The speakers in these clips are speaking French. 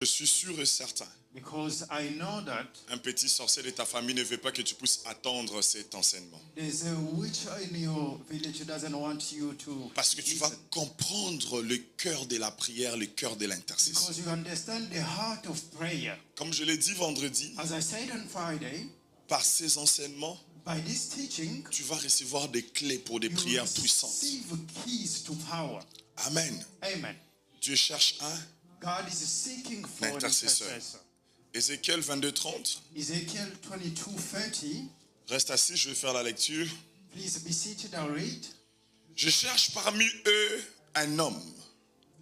Je suis sûr et certain. Because I know that Un petit sorcier de ta famille ne veut pas que tu puisses attendre cet enseignement. there's a witch in your village who doesn't want you to Parce que tu vas listen. comprendre le cœur de la prière, le cœur de l'intercession. Because you understand the heart of prayer. Comme je l'ai dit vendredi, As I said on Friday, par ces enseignements, by this teaching, tu vas recevoir des clés pour des you prières puissantes. receive keys to power. Amen. Amen. Dieu cherche un God is seeking for an intercesseur. intercessor. Ézéchiel 22:30. Ezekiel 22:30. Reste assis, je vais faire la lecture. Please be seated, I'll read. Je cherche parmi eux un homme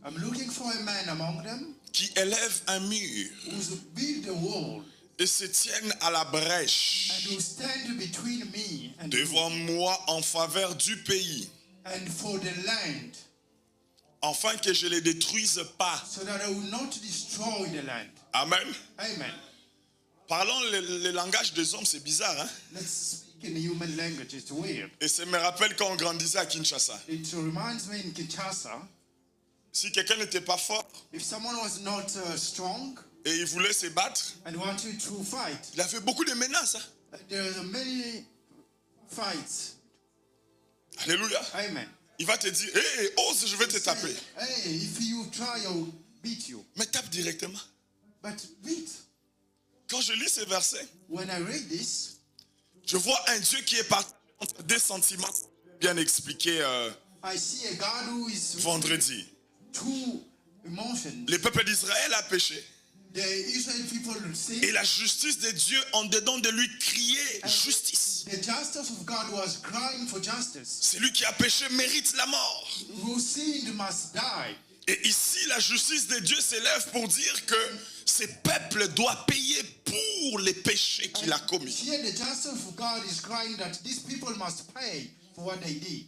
I'm looking for a man among them qui élève un mur who build a wall et se tienne à la brèche and who stand between me and you devant moi en faveur du pays, and for the land, afin que je ne les détruise pas. so that I will not destroy the land. Amen. Amen. Parlons le langage des hommes, c'est bizarre, hein? Let's speak in human language. It's weird. Et ça me rappelle quand on grandissait à Kinshasa. It reminds me in Kinshasa, Si quelqu'un n'était pas fort if someone was not strong et il voulait se battre, and wanted to fight, il avait beaucoup de menaces. Hein? there are many fights. Alléluia. Amen. Il va te dire, hé, ose, je vais te taper. Hey, if you try, I'll beat you. Mais tape directement. But beat. Quand je lis ces versets, When I read this, je vois un Dieu qui est parti entre des sentiments, bien expliqué I see a God who is vendredi. two emotions. Le peuple d'Israël a péché. The Israel people sin. Et la justice de Dieu en dedans de lui criait justice. The justice of God was crying for justice. Celui qui a péché mérite la mort. Who sinned must die. Et ici, la justice de Dieu s'élève pour dire que ce peuple doit payer pour les péchés qu'il a commis. Here the justice of God is crying that these people must pay for what they did.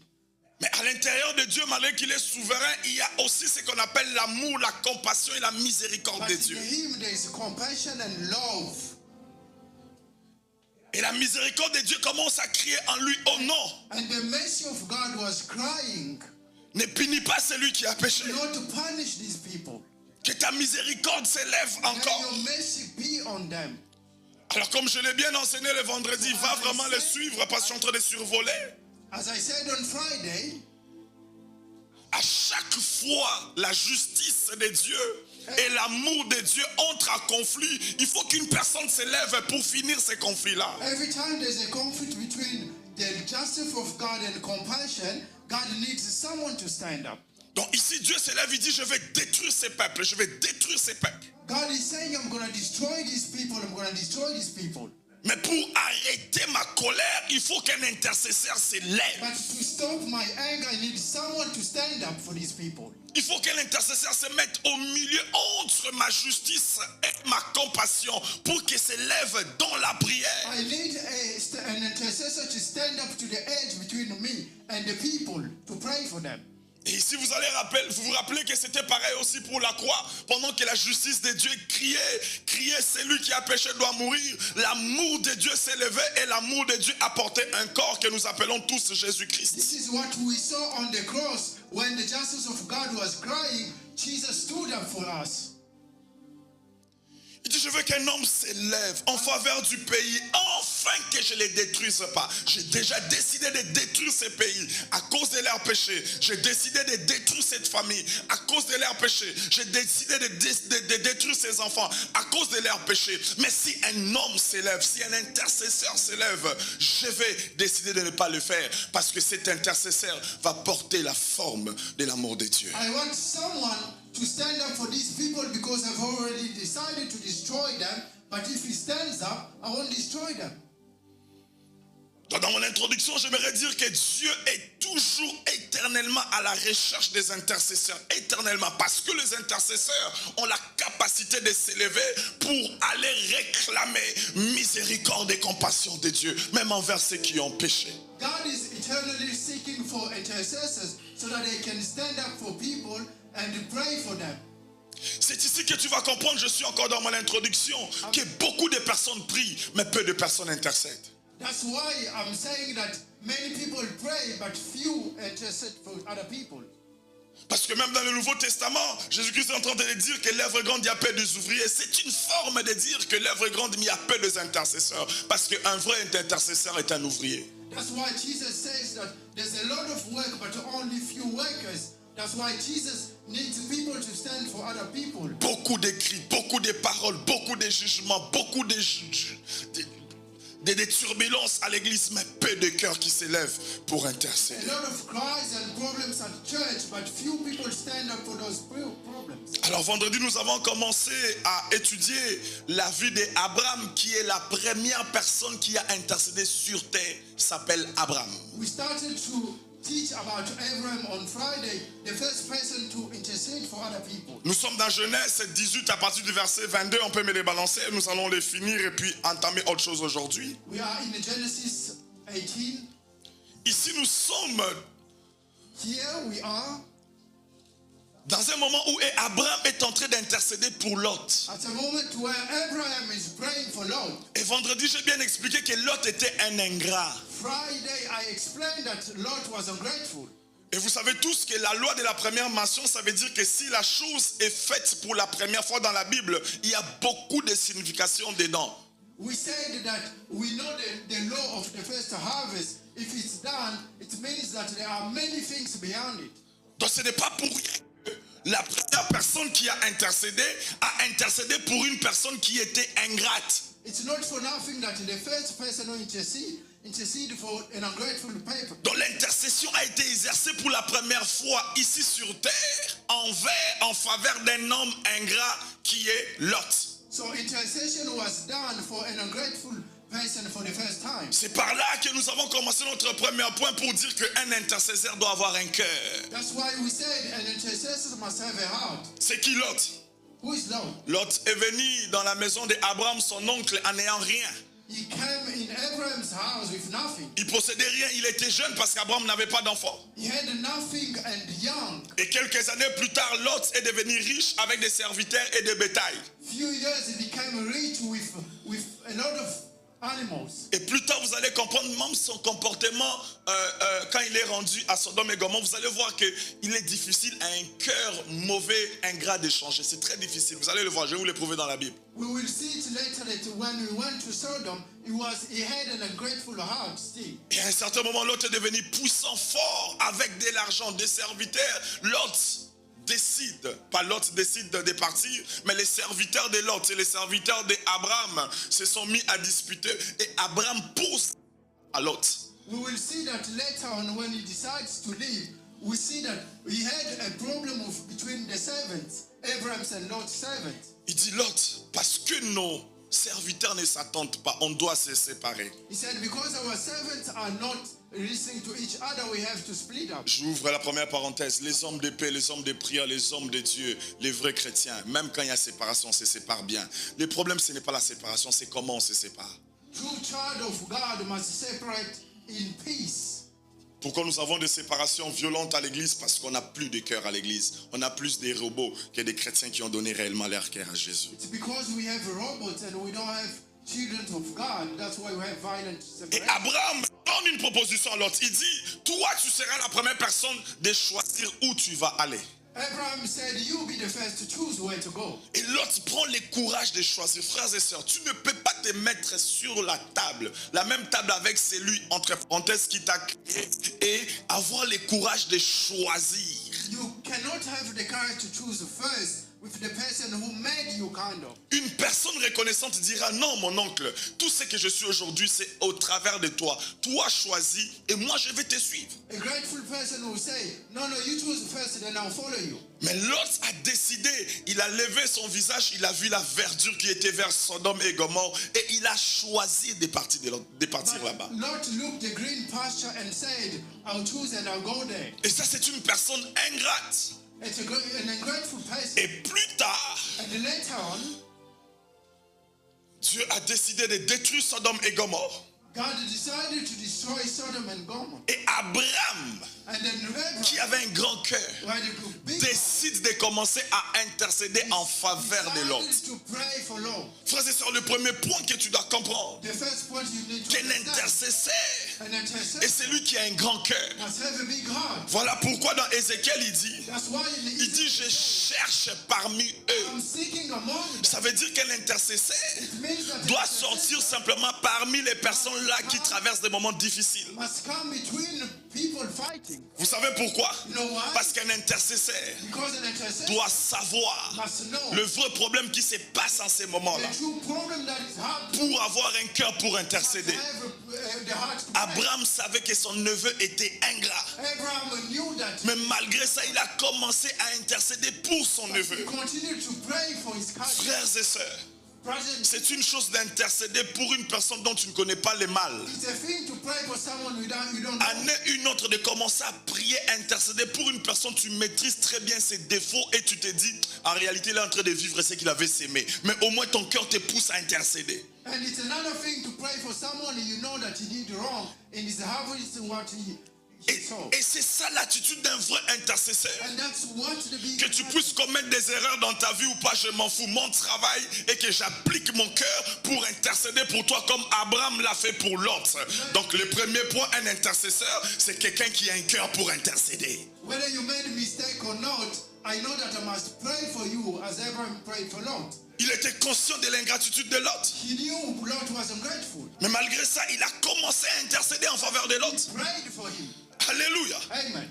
Mais à l'intérieur de Dieu, malgré qu'il est souverain, il y a aussi ce qu'on appelle l'amour, la compassion et la miséricorde But de in Dieu. him there is compassion and love. Et la miséricorde de Dieu commence à crier en lui, oh non, And the mercy of God was crying ne punis pas celui qui a péché. not to punish these people. Que ta miséricorde s'élève May encore. your mercy be on them. Alors comme je l'ai bien enseigné le vendredi, va vraiment les suivre parce que je suis en train de survoler. As I said on Friday, À chaque fois, la justice de Dieu et l'amour de Dieu entrent en conflit. Il faut qu'une personne s'élève pour finir ces conflits-là. every time there's a conflict between the justice of God and compassion, God needs someone to stand up. Donc ici, Dieu s'élève, il dit, je vais détruire ces peuples, je vais détruire ces peuples. God is saying, I'm going to destroy these people, I'm going to destroy these people. Mais pour arrêter ma colère, il faut qu'un intercesseur s'élève. But to stop my anger, I need someone to stand up for these people. Il faut qu'un intercesseur se mette au milieu entre ma justice et ma compassion pour qu'il s'élève dans la prière. I need an intercessor to stand up to the edge between me and the people to pray for them. Et ici, vous vous rappelez que c'était pareil aussi pour la croix. Pendant que la justice de Dieu criait, celui qui a péché doit mourir. L'amour de Dieu s'élevait et l'amour de Dieu apportait un corps que nous appelons tous Jésus-Christ. This is what we saw on the cross. When the justice of God was crying, Jesus stood up for us. Il dit, je veux qu'un homme s'élève en faveur du pays, afin que je ne les détruise pas. J'ai déjà décidé de détruire ces pays à cause de leurs péchés. J'ai décidé de détruire cette famille à cause de leurs péchés. J'ai décidé de détruire ces enfants à cause de leurs péchés. Mais si un homme s'élève, si un intercesseur s'élève, je vais décider de ne pas le faire, parce que cet intercesseur va porter la forme de l'amour de Dieu. I want someone to stand up for these people because I've already decided to destroy them. But if he stands up, I won't destroy them. Dans mon introduction, j'aimerais dire que Dieu est toujours éternellement à la recherche des intercesseurs. Éternellement. Parce que les intercesseurs ont la capacité de s'élever pour aller réclamer miséricorde et compassion de Dieu, même envers ceux qui ont péché. God is eternally seeking for intercessors so that they can stand up for people and pray for them. C'est ici que tu vas comprendre, je suis encore dans mon introduction, que beaucoup de personnes prient, mais peu de personnes intercèdent. That's why I'm saying that many people pray, but few intercede for other people. Parce que même dans le Nouveau Testament, Jésus-Christ est en train de dire que l'œuvre grande, il y a peu des ouvriers. C'est une forme de dire que l'œuvre grande, il y a peu des intercesseurs. Parce qu'un vrai intercesseur est un ouvrier. That's why Jesus says that there's a lot of work, but only few workers. That's why Jesus needs people to stand for other people. Beaucoup d'écrits, beaucoup de paroles, beaucoup de jugements, beaucoup de turbulences à l'église, mais peu de cœurs qui s'élèvent pour intercéder. A lot of cries and problems at church, but few people stand up for those problems. Alors vendredi, nous avons commencé à étudier la vie d'Abraham, qui est la première personne qui a intercédé sur terre, s'appelle Abraham. We started to teach about Abraham on Friday, the first person to intercede for other people. Nous sommes dans Genèse 18 à partir du verset 22, on peut me les balancer, nous allons les finir et puis entamer autre chose aujourd'hui. We are in Genesis 18. Ici nous sommes Here we are dans un moment où Abraham est en train d'intercéder pour Lot. at a moment where Abraham is praying for Lot. Et vendredi, j'ai bien expliqué que Lot était un ingrat. Friday, I explained that Lot was ungrateful. Et vous savez tous que la loi de la première mention, ça veut dire que si la chose est faite pour la première fois dans la Bible, il y a beaucoup de significations dedans. We said that we know the law of the first harvest. If it's done, it means that there are many things beyond it. Donc ce n'est pas pour rien que la première personne qui a intercédé pour une personne qui était ingrate. It's not for nothing that the first person who intercede for an ungrateful people. Donc l'intercession a été exercée pour la première fois ici sur terre en faveur d'un homme ingrat qui est Lot. So intercession was done for an ungrateful person for the first time. C'est par là que nous avons commencé notre premier point pour dire qu'un intercesseur doit avoir un cœur. That's why we said an intercessor must have a heart. C'est qui Lot? Who is Lot? Lot est venu dans la maison d'Abraham, son oncle, en n'ayant rien. He came in Abraham's house with nothing. Il possédait rien, il était jeune parce qu'Abraham n'avait pas d'enfant. He had nothing and young. Et quelques années plus tard, Lot est devenu riche avec des serviteurs et des bétails. Few years he became rich with a lot of animals. Et plus tard, vous allez comprendre même son comportement quand il est rendu à Sodome et Gomorrhe. Vous allez voir qu'il est difficile à un cœur mauvais, ingrat d'échanger. C'est très difficile. Vous allez le voir, je vais vous le prouver dans la Bible. We will see it later that when we went to Sodom, he had an ungrateful heart still. Et à un certain moment, Lot est devenu puissant, fort, avec de l'argent, des serviteurs. Lot décide de partir, mais les serviteurs de Lot et les serviteurs d'Abraham se sont mis à disputer et Abraham pousse à Lot. We will see that later on when he decides to leave, we see that he had a problem between the servants, Abraham's and Lot's servants. Il dit Lot, parce que nos serviteurs ne s'attendent pas, on doit se séparer. He said, because our servants are not listening to each other, we have to split up. J'ouvre la première parenthèse. Les hommes de paix, les hommes de prière, les hommes de Dieu, les vrais chrétiens, même quand il y a séparation, on se sépare bien. Le problème, ce n'est pas la séparation, c'est comment on se sépare. True child of God must separate in peace. Pourquoi nous avons des séparations violentes à l'église? Parce qu'on n'a plus de cœur à l'église. On a plus des robots que des chrétiens qui ont donné réellement leur cœur à Jésus. It's because we have robots and we don't have children of God. That's why we have violent Et separation. Abraham donne une proposition à l'autre. Il dit, toi tu seras la première personne de choisir où tu vas aller. Abraham said, you be the first to choose where to go. Et l'autre prend le courage de choisir. Frères et sœurs, tu ne peux pas te mettre sur la table, la même table avec celui, entre parenthèses, qui t'a créé, et avoir le courage de choisir. You cannot have the courage to choose first with the person who made you kind of. Une personne reconnaissante dira, non mon oncle, tout ce que je suis aujourd'hui, c'est au travers de toi. Toi choisis et moi je vais te suivre. A grateful person will say, no, you choose first, then I'll follow you. Mais Lot a décidé, il a levé son visage, il a vu la verdure qui était vers Sodome et Gomorrhe et il a choisi de partir là-bas. Lot looked the green pasture and said, I'll choose and I'll go there. Et ça c'est une personne ingrate. It's an ungrateful person. Et plus tard, And later on, Dieu a décidé de détruire Sodome et Gomorrhe. God decided to destroy Sodom and Gomorrah. Et Abraham, And then Abraham, qui avait un grand cœur, who had a big heart, décide de commencer à intercéder en faveur de Lot. decided to pray for law. Frères et sœurs, le premier point que tu dois comprendre, The first point you need to qu'un understand, intercesseur an est intercessor celui qui a un grand cœur. must have a big heart. Voilà pourquoi dans Ézéchiel il dit, That's why il dit je cherche parmi eux. I'm seeking among them. Ça veut dire qu'un intercesseur It means that doit an sortir intercessor simplement parmi les personnes là qui traversent des moments difficiles. must come between people fighting. Vous savez pourquoi? You know why? Parce qu'un intercesseur Because an intercessor doit savoir must know le vrai problème qui se passe en ces moments-là the true problem that is happening. pour avoir un cœur pour To intercéder. have the heart to pray. Abraham savait que son neveu était ingrat. Abraham knew that. Mais malgré ça, il a commencé à intercéder pour son He neveu. continued to pray for his cousin. Frères et sœurs, Brothers, c'est une chose d'intercéder pour une personne dont tu ne connais pas le mal. it's a thing to pray for someone you don't know. En est une autre de commencer à prier, intercéder pour une personne, tu maîtrises très bien ses défauts et tu te dis, en réalité, il est en train de vivre ce qu'il avait s'aimé. Mais au moins ton cœur te pousse à intercéder. And it's another thing to pray for someone you know that he did wrong and is harvesting what he saw. Et c'est ça l'attitude d'un vrai intercesseur. And that's what the big Que tu puisses commettre des erreurs dans ta vie ou pas, je m'en fous. Mon travail est que j'applique mon cœur pour intercéder pour toi comme Abraham l'a fait pour l'autre. Donc le premier point, un intercesseur, c'est quelqu'un qui a un cœur pour intercéder. Whether you made a mistake or not, I know that I must pray for you as Abraham prayed for Lot. Il était conscient de l'ingratitude de Lot. He knew Lot was ungrateful. Mais malgré ça, il a commencé à intercéder en faveur de Lot. He prayed for him. Alléluia. Amen.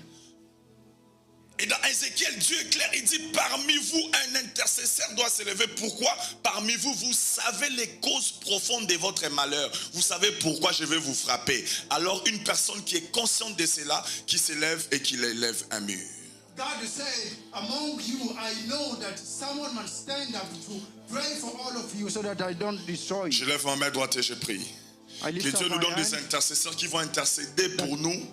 Et dans Ézéchiel, Dieu est clair, il dit, parmi vous, un intercesseur doit s'élever. Pourquoi? Parmi vous, vous savez les causes profondes de votre malheur. Vous savez pourquoi je vais vous frapper. Alors une personne qui est consciente de cela, qui s'élève et qui élève un mur. God said, among you, I know that someone must stand up to pray for all of you so that I don't destroy you. Je lève ma main droite et je prie. I Que lift Dieu up nous my donne des hand, intercesseurs qui vont intercéder pour nous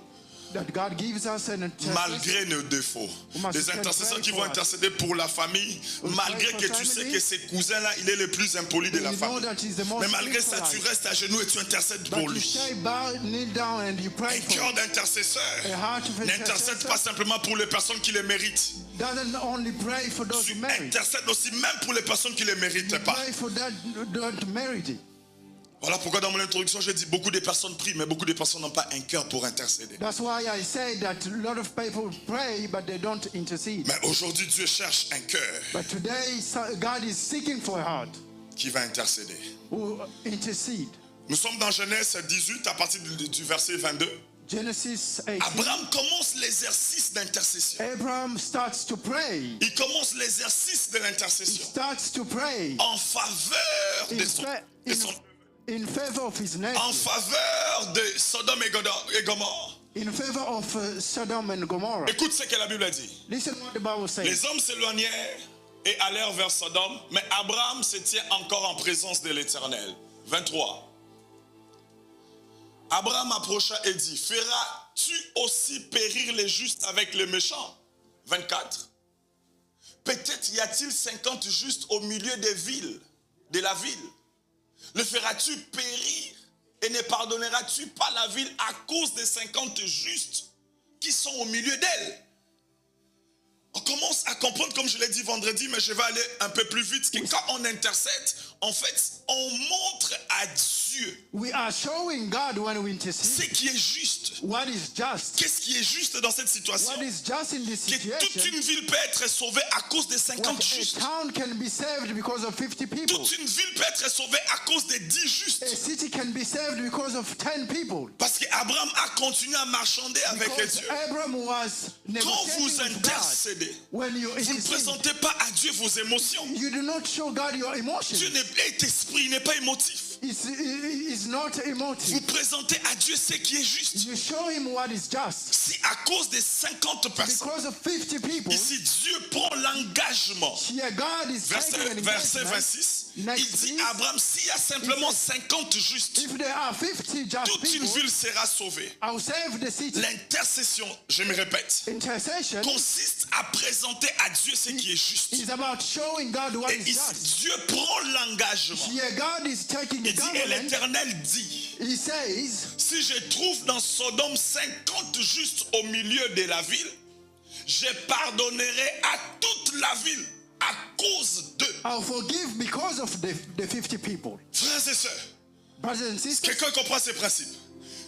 that God gives us an intercessor. malgré nos défauts. Des intercesseurs qui vont intercéder pour la famille, malgré que tu sais que ce cousin-là, il est le plus impoli de la You know famille. that he's the most Mais malgré ça, tu civilized. restes à genoux et tu intercèdes But pour you lui. stay bow, kneel down and you pray Un for cœur him. d'intercesseur A heart of n'intercède intercessor pas simplement pour les personnes qui les méritent. doesn't only pray for those Tu who merit. intercèdes aussi même pour les personnes qui ne les méritent pas. Pray for that who don't merit it. Voilà pourquoi dans mon introduction, j'ai dit beaucoup de personnes prient, mais beaucoup de personnes n'ont pas un cœur pour intercéder. That's why I say that a lot of people pray, but they don't intercede. Mais aujourd'hui, Dieu cherche un cœur But today, God is seeking for a heart qui va intercéder. who intercede. Nous sommes dans Genèse 18 à partir du verset 22. Genesis 18. Abraham commence l'exercice d'intercession. Abraham starts to pray. Il commence l'exercice de He l'intercession starts to pray en faveur de in favor of his en nation, faveur de Sodome et Gomorrhe. in favor of Sodom and Gomorrah. Écoute ce que la Bible a dit. Listen what the Bible says. Les hommes s'éloignèrent et allèrent vers Sodome, mais Abraham se tient encore en présence de l'Éternel. 23. Abraham approcha et dit, feras-tu aussi périr les justes avec les méchants? 24. Peut-être y a-t-il 50 justes au milieu des villes, de la ville. Le feras-tu périr et ne pardonneras-tu pas la ville à cause des 50 justes qui sont au milieu d'elle? On commence à comprendre, comme je l'ai dit vendredi, mais je vais aller un peu plus vite, que quand on intercède, en fait, on montre à Dieu We are showing God when we ce intercede qui est juste. what is just. Qu'est-ce qui est juste dans cette situation? What is just in this Que toute situation. une ville peut être sauvée à cause des 50 What justes. a town can be saved because of 50 people. Toute une ville peut être sauvée à cause des 10 justes. A city can be saved because of 10 people. Parce qu'Abraham a continué à marchander avec Because Dieu. Abraham was Quand negotiating vous with God. intercédez, When you vous ne intercede, présentez pas à Dieu vos émotions. you do not show God your emotions. Dieu est esprit, il n'est pas émotif. It's not Vous emotive. présentez à Dieu ce qui est juste. You show him what is just. Si à cause des 50 personnes, Because of 50 people, ici Dieu prend l'engagement, here God is taking an verset engagement. 26, Next, il dit please. à Abraham, s'il y a simplement 50 justes, If there are 50 just toute une people, ville sera sauvée. I'll save the city. L'intercession, je me répète, Intercession consiste à présenter à Dieu ce qui est juste. is about showing God what Et is ici, just. Dieu prend l'engagement. Here God is taking the Il dit, et government. l'Éternel dit, He says, si je trouve dans Sodome 50 justes au milieu de la ville, je pardonnerai à toute la ville à cause de. I'll forgive because of the 50 people. Frères et sœurs, Brothers and sisters, quelqu'un comprend ces principes?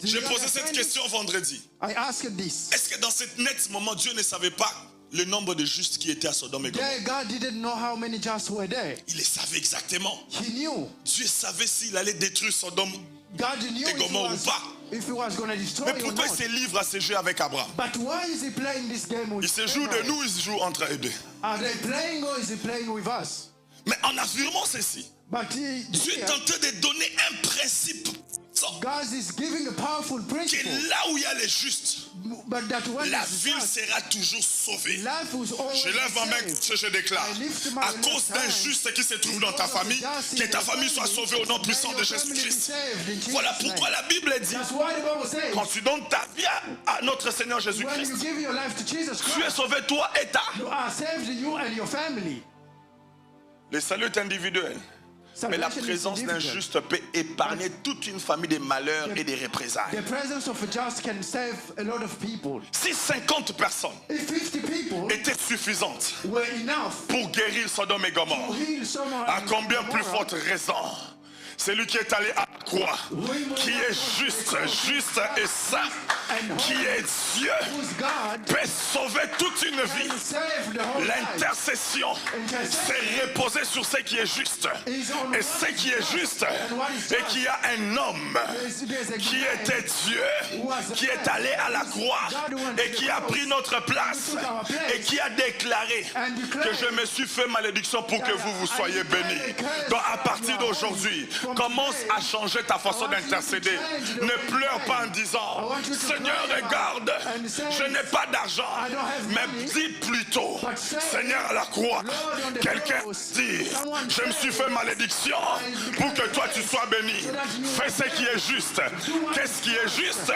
J'ai posé cette question vendredi. I asked this. Est-ce que dans ce net moment, Dieu ne savait pas le nombre de justes qui étaient à Sodome et Gomorrhe? There, God didn't know how many just were there. Il le savait exactement. He knew. Dieu savait s'il allait détruire Sodome God knew et Gomorrhe ou pas. if he was going to destroy Mais or pourquoi il not. se livre à ce jeu avec Abraham? But why is he playing this game with Il se joue de Abraham? nous, il se joue entre eux deux. Are they playing or is he playing with us? Mais en affirmant ceci, But Dieu here, est en train de donner un principe God is giving a powerful que principle. là où il y a les justes, But that when la it's ville just, sera toujours sauvée. life was always Je lève ma main, saved. ce je déclare. I lift my À left cause d'un hand. juste qui se trouve dans ta famille, que ta famille soit sauvée au nom puissant de Jésus-Christ. Voilà pourquoi la Bible dit, That's why the Bible says, quand tu donnes ta vie à notre Seigneur when Jésus-Christ, you give your life to Jesus tu es Christ, sauvé toi et ta. you are saved, you and your family. Le salut est individuel. Mais la Salvation is présence d'un individual. juste peut épargner toute une famille des malheurs et des The représailles. presence of a just can save a lot of people. Si 50 personnes If 50 people étaient suffisantes were enough pour guérir Sodome et to Gomorrhe, heal someone, à combien plus forte raison celui qui est allé à la croix, qui est juste, juste et saint, qui est Dieu, who's God, peut sauver toute une vie. can save the whole life. L'intercession s'est reposée sur ce qui est juste. Et ce qui est juste, et qu'il y a un homme There's a qui était Dieu, qui est allé à la croix et qui a pris notre place et qui a déclaré que je me suis fait malédiction pour que vous soyez bénis. Donc à partir d'aujourd'hui, commence à changer ta façon d'intercéder. Ne pleure pas en disant, Seigneur, regarde, je n'ai pas d'argent, mais dis plutôt, Seigneur, à la croix, quelqu'un dit, je me suis fait malédiction pour que toi tu sois béni. Fais ce qui est juste. Qu'est-ce qui est juste?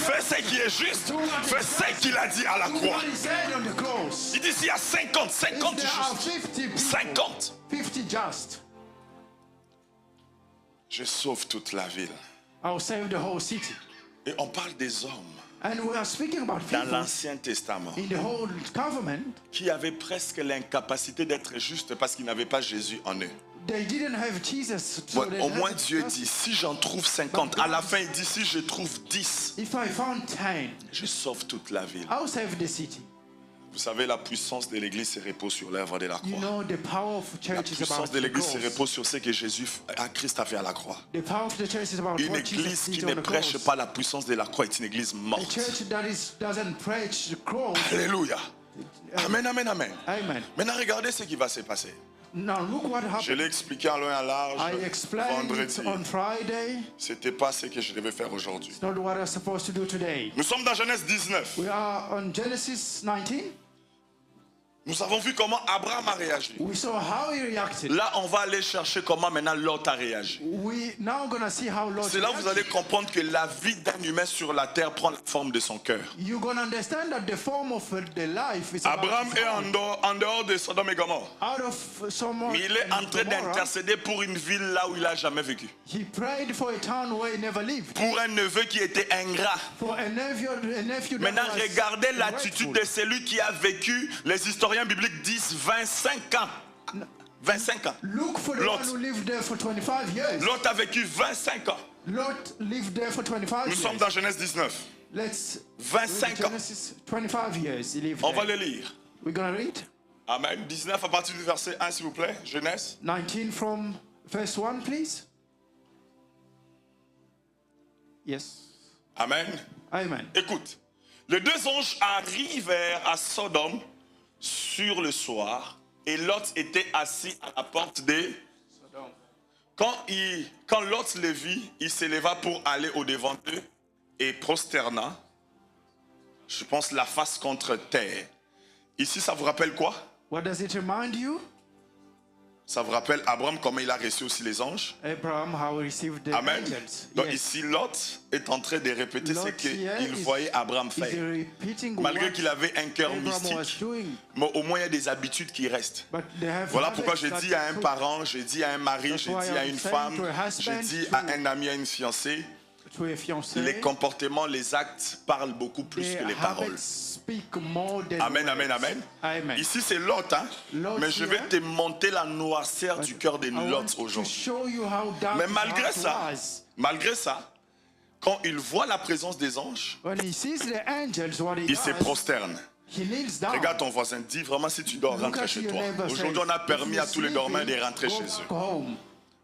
Fais ce qui est juste. Fais ce qu'il a dit à la croix. What he said on the cross. Il dit s'il y a 50 If there are justes. 50 people, 50. 50 just, Je sauve toute la ville. I'll save the whole city. Et on parle des hommes And we are speaking about dans people l'Ancien Testament in the whole government. qui avaient presque l'incapacité d'être justes parce qu'ils n'avaient pas Jésus en eux. They didn't have Jesus. So Ouais, they au moins had Dieu just- dit, si j'en trouve 50, à la fin il dit, si je trouve 10, If I found 10, je sauve toute la ville. I'll save the city. Vous savez, la puissance de l'Église se repose sur l'œuvre de la You croix. know, the power of La church is puissance about de the l'Église se cross. repose sur ce que Christ a fait à la croix. The power of the church is about Une what Jesus église qui did ne on the prêche cross. pas la puissance de la croix est une église A morte. church that doesn't preach the cross. Alléluia. Amen, amen, amen. Amen. Maintenant, regardez ce qui va se passer. Now look what Je happened. l'ai expliqué en long et en I large explained vendredi. it on Friday. C'était pas ce que je devais faire aujourd'hui. It's not what I'm supposed to do today. Nous sommes dans Genèse 19. We are on Genesis 19. Nous avons vu comment Abraham a réagi. We saw how he reacted. Là, on va aller chercher comment maintenant Lot a réagi. We now gonna see how Lot C'est là que vous allez reacted. comprendre que la vie d'un humain sur la terre prend la forme de son cœur. You're gonna understand that the form of the life is about Abraham his est heart. en dehors de Sodome et Gomorrhe. Out of someone. Mais il est en train d'intercéder pour une ville là où il n'a jamais vécu. He prayed for a town where he never lived. Pour un neveu qui était ingrat. For a nephew that Maintenant, was regardez l'attitude ungrateful. de celui qui a vécu, les historiens bibliques disent 25 ans. 25 ans. Look for the Lot. one who lived there for 25 years. Lot a vécu 25 ans. Lot lived there for 25 Nous years. sommes dans Genèse 19. Let's 25 read ans. Genesis 25 years he lived On va there. le lire. We're gonna read Amen. 19 à partir du verset 1, s'il vous plaît. Genèse. 19 from verse 1, please. Yes. Amen. Amen. Écoute. Les deux anges arrivèrent à Sodome sur le soir et Lot était assis à la porte des... Quand Lot le vit, il s'éleva pour aller au-devant d'eux et prosterna, je pense, la face contre terre. Ici, ça vous rappelle quoi? What does it remind you? Ça vous rappelle Abraham, comment il a reçu aussi les anges? Abraham, how he received the Amen. angels. Donc Yes. ici, Lot est en train de répéter ce Lot here qu'il is- voyait Abraham is faire. repeating Malgré what qu'il avait un cœur Abraham was mystique, doing. mais au moins il y a des habitudes qui restent. But they have Voilà habits pourquoi j'ai that dit à un could- parent, j'ai dit à un mari, That's j'ai why dit à I'm une saying femme, to a husband, j'ai dit to- à un ami, à une fiancée, to a fiancé, les comportements, les actes parlent beaucoup plus the que les paroles. habits speak more than Amen, words. amen, amen. Amen. Ici c'est Lot, hein? Lot Mais je vais here. te monter la noirceur du cœur de I want Lot to aujourd'hui. show you how dark Mais his malgré heart ça, was. quand il voit la présence des anges, When he sees the angels, what he il se does, prosterne. he kneels down. Regarde ton voisin, dis vraiment si tu dors, Look rentre at chez your toi. neighbor, Aujourd'hui, say, on a permis if à you're tous les dormants de sleeping, rentrer go chez back eux. home.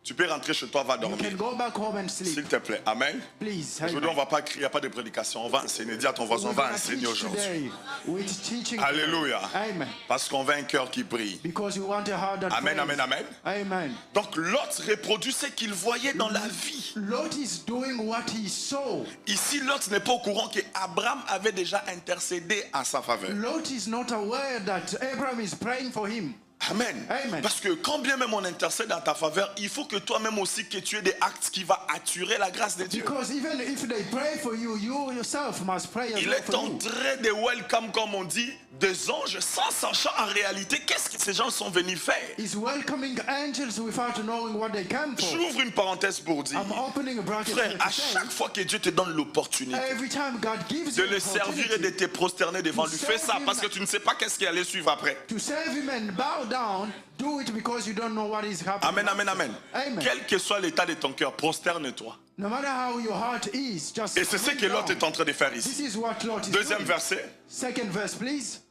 Tu peux rentrer chez toi, va You dormir. can go back home and sleep. S'il te plaît. Amen. Please. Aujourd'hui, on Amen. va pas crier, il n'y a pas de prédication. On va enseigner. Dis à ton voisin, on We're va gonna enseigner teach aujourd'hui. today with teaching. Alléluia. Amen. Parce qu'on veut un cœur qui brille. Because you want a heart that Amen, prays. amen, amen. Amen. Donc Lot reproduit ce qu'il voyait dans la vie. Lot is doing what he saw. Ici, Lot n'est pas au courant qu'Abraham avait déjà intercédé en sa faveur. Lot is not aware that Abraham is praying for him. Amen. Amen. Parce que quand bien même on intercède en ta faveur, il faut que toi-même aussi que tu aies des actes qui vont attirer la grâce de Dieu. Because even if they pray for you, you yourself must pray as Il well est for en you. train de welcome, comme on dit, des anges sans sachant en réalité qu'est-ce que ces gens sont venus faire. He's welcoming angels without knowing what they came for. J'ouvre une parenthèse pour dire, I'm opening a bracket frère, here à to say, chaque fois que Dieu te donne l'opportunité every time God gives de you le an servir et de opportunity te prosterner devant lui, fais ça parce que tu ne sais pas qu'est-ce qui allait suivre après. to serve him and bow down, do it because you don't know what is happening. Amen, amen, amen. Amen. Quel que soit l'état de ton cœur, prosterne-toi. No matter how your heart is, just Et c'est ce que kneel Lot down. est en train de faire This ici. is what Lot is Deuxième doing. verset. Second verse, please.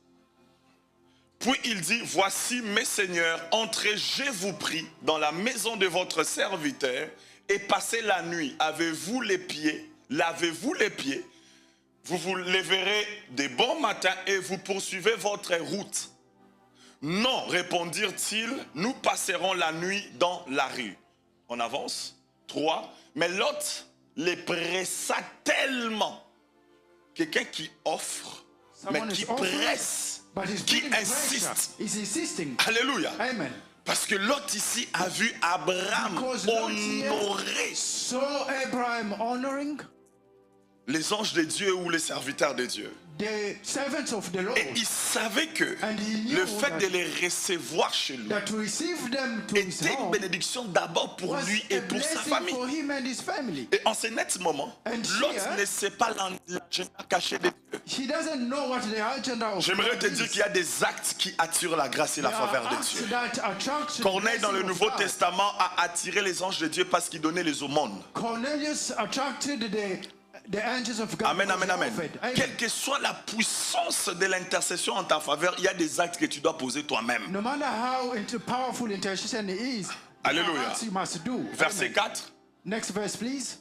Puis il dit, voici mes seigneurs, entrez, je vous prie, dans la maison de votre serviteur et passez la nuit. Avez-vous les pieds? Lavez-vous les pieds? Vous vous lèverez de bon matin et vous poursuivez votre route. Non, répondirent-ils, nous passerons la nuit dans la rue. On avance. 3. Mais Lot les pressa tellement. Quelqu'un qui offre, mais Someone qui is offering, presse, but he's qui putting pressure. insiste. He's insisting. Alléluia. Amen. Parce que Lot ici a vu Abraham Because Lot here honorer saw Abraham honoring les anges de Dieu ou les serviteurs de Dieu. the servants of the Lord. Et il savait que And he knew le fait that- de les recevoir chez lui That to receive them to his était une home bénédiction d'abord pour was lui a et pour sa blessing famille. for him and his family. Et en ce net moment, And Lot here- ne sait pas l'agenda caché de Dieu. He doesn't know what the agenda of J'aimerais God te is. dire qu'il y a des actes qui attirent la grâce et la There are faveur de acts Dieu. that attract the Corneille dans le blessing of Nouveau God. Testament a attiré les anges de Dieu parce qu'il donnait les aumônes. Cornelius attracted the angels of God. Amen, because amen, he amen. offered. Amen. Quelle que soit la puissance de l'intercession en ta faveur, il y a des actes que tu dois poser toi-même. No matter how powerful intercession is, there are Alléluia. acts you must do. Verset Amen. 4. Next verse, please.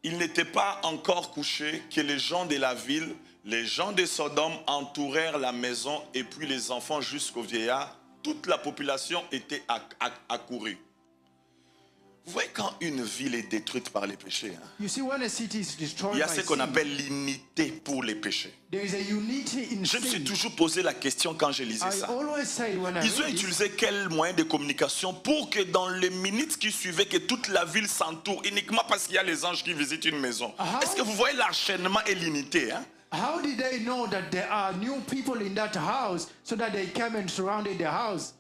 Il n'était pas encore couché que les gens de la ville, les gens de Sodome entourèrent la maison et puis les enfants jusqu'au vieillard. Toute la population était accourue. Vous voyez quand une ville est détruite par les péchés, hein, You see, when a city is destroyed il y a by ce qu'on sin, appelle l'unité pour les péchés. there is a unity in Je me suis sin. toujours posé la question quand je lisais I ça. always say when I Ils ont read it, utilisé quel moyen de communication pour que dans les minutes qui suivaient, que toute la ville s'entoure uniquement parce qu'il y a les anges qui visitent une maison. Ah. Est-ce que vous voyez l'enchaînement et l'unité, hein? how did they know that there are new people in that house so that they came and surrounded the house?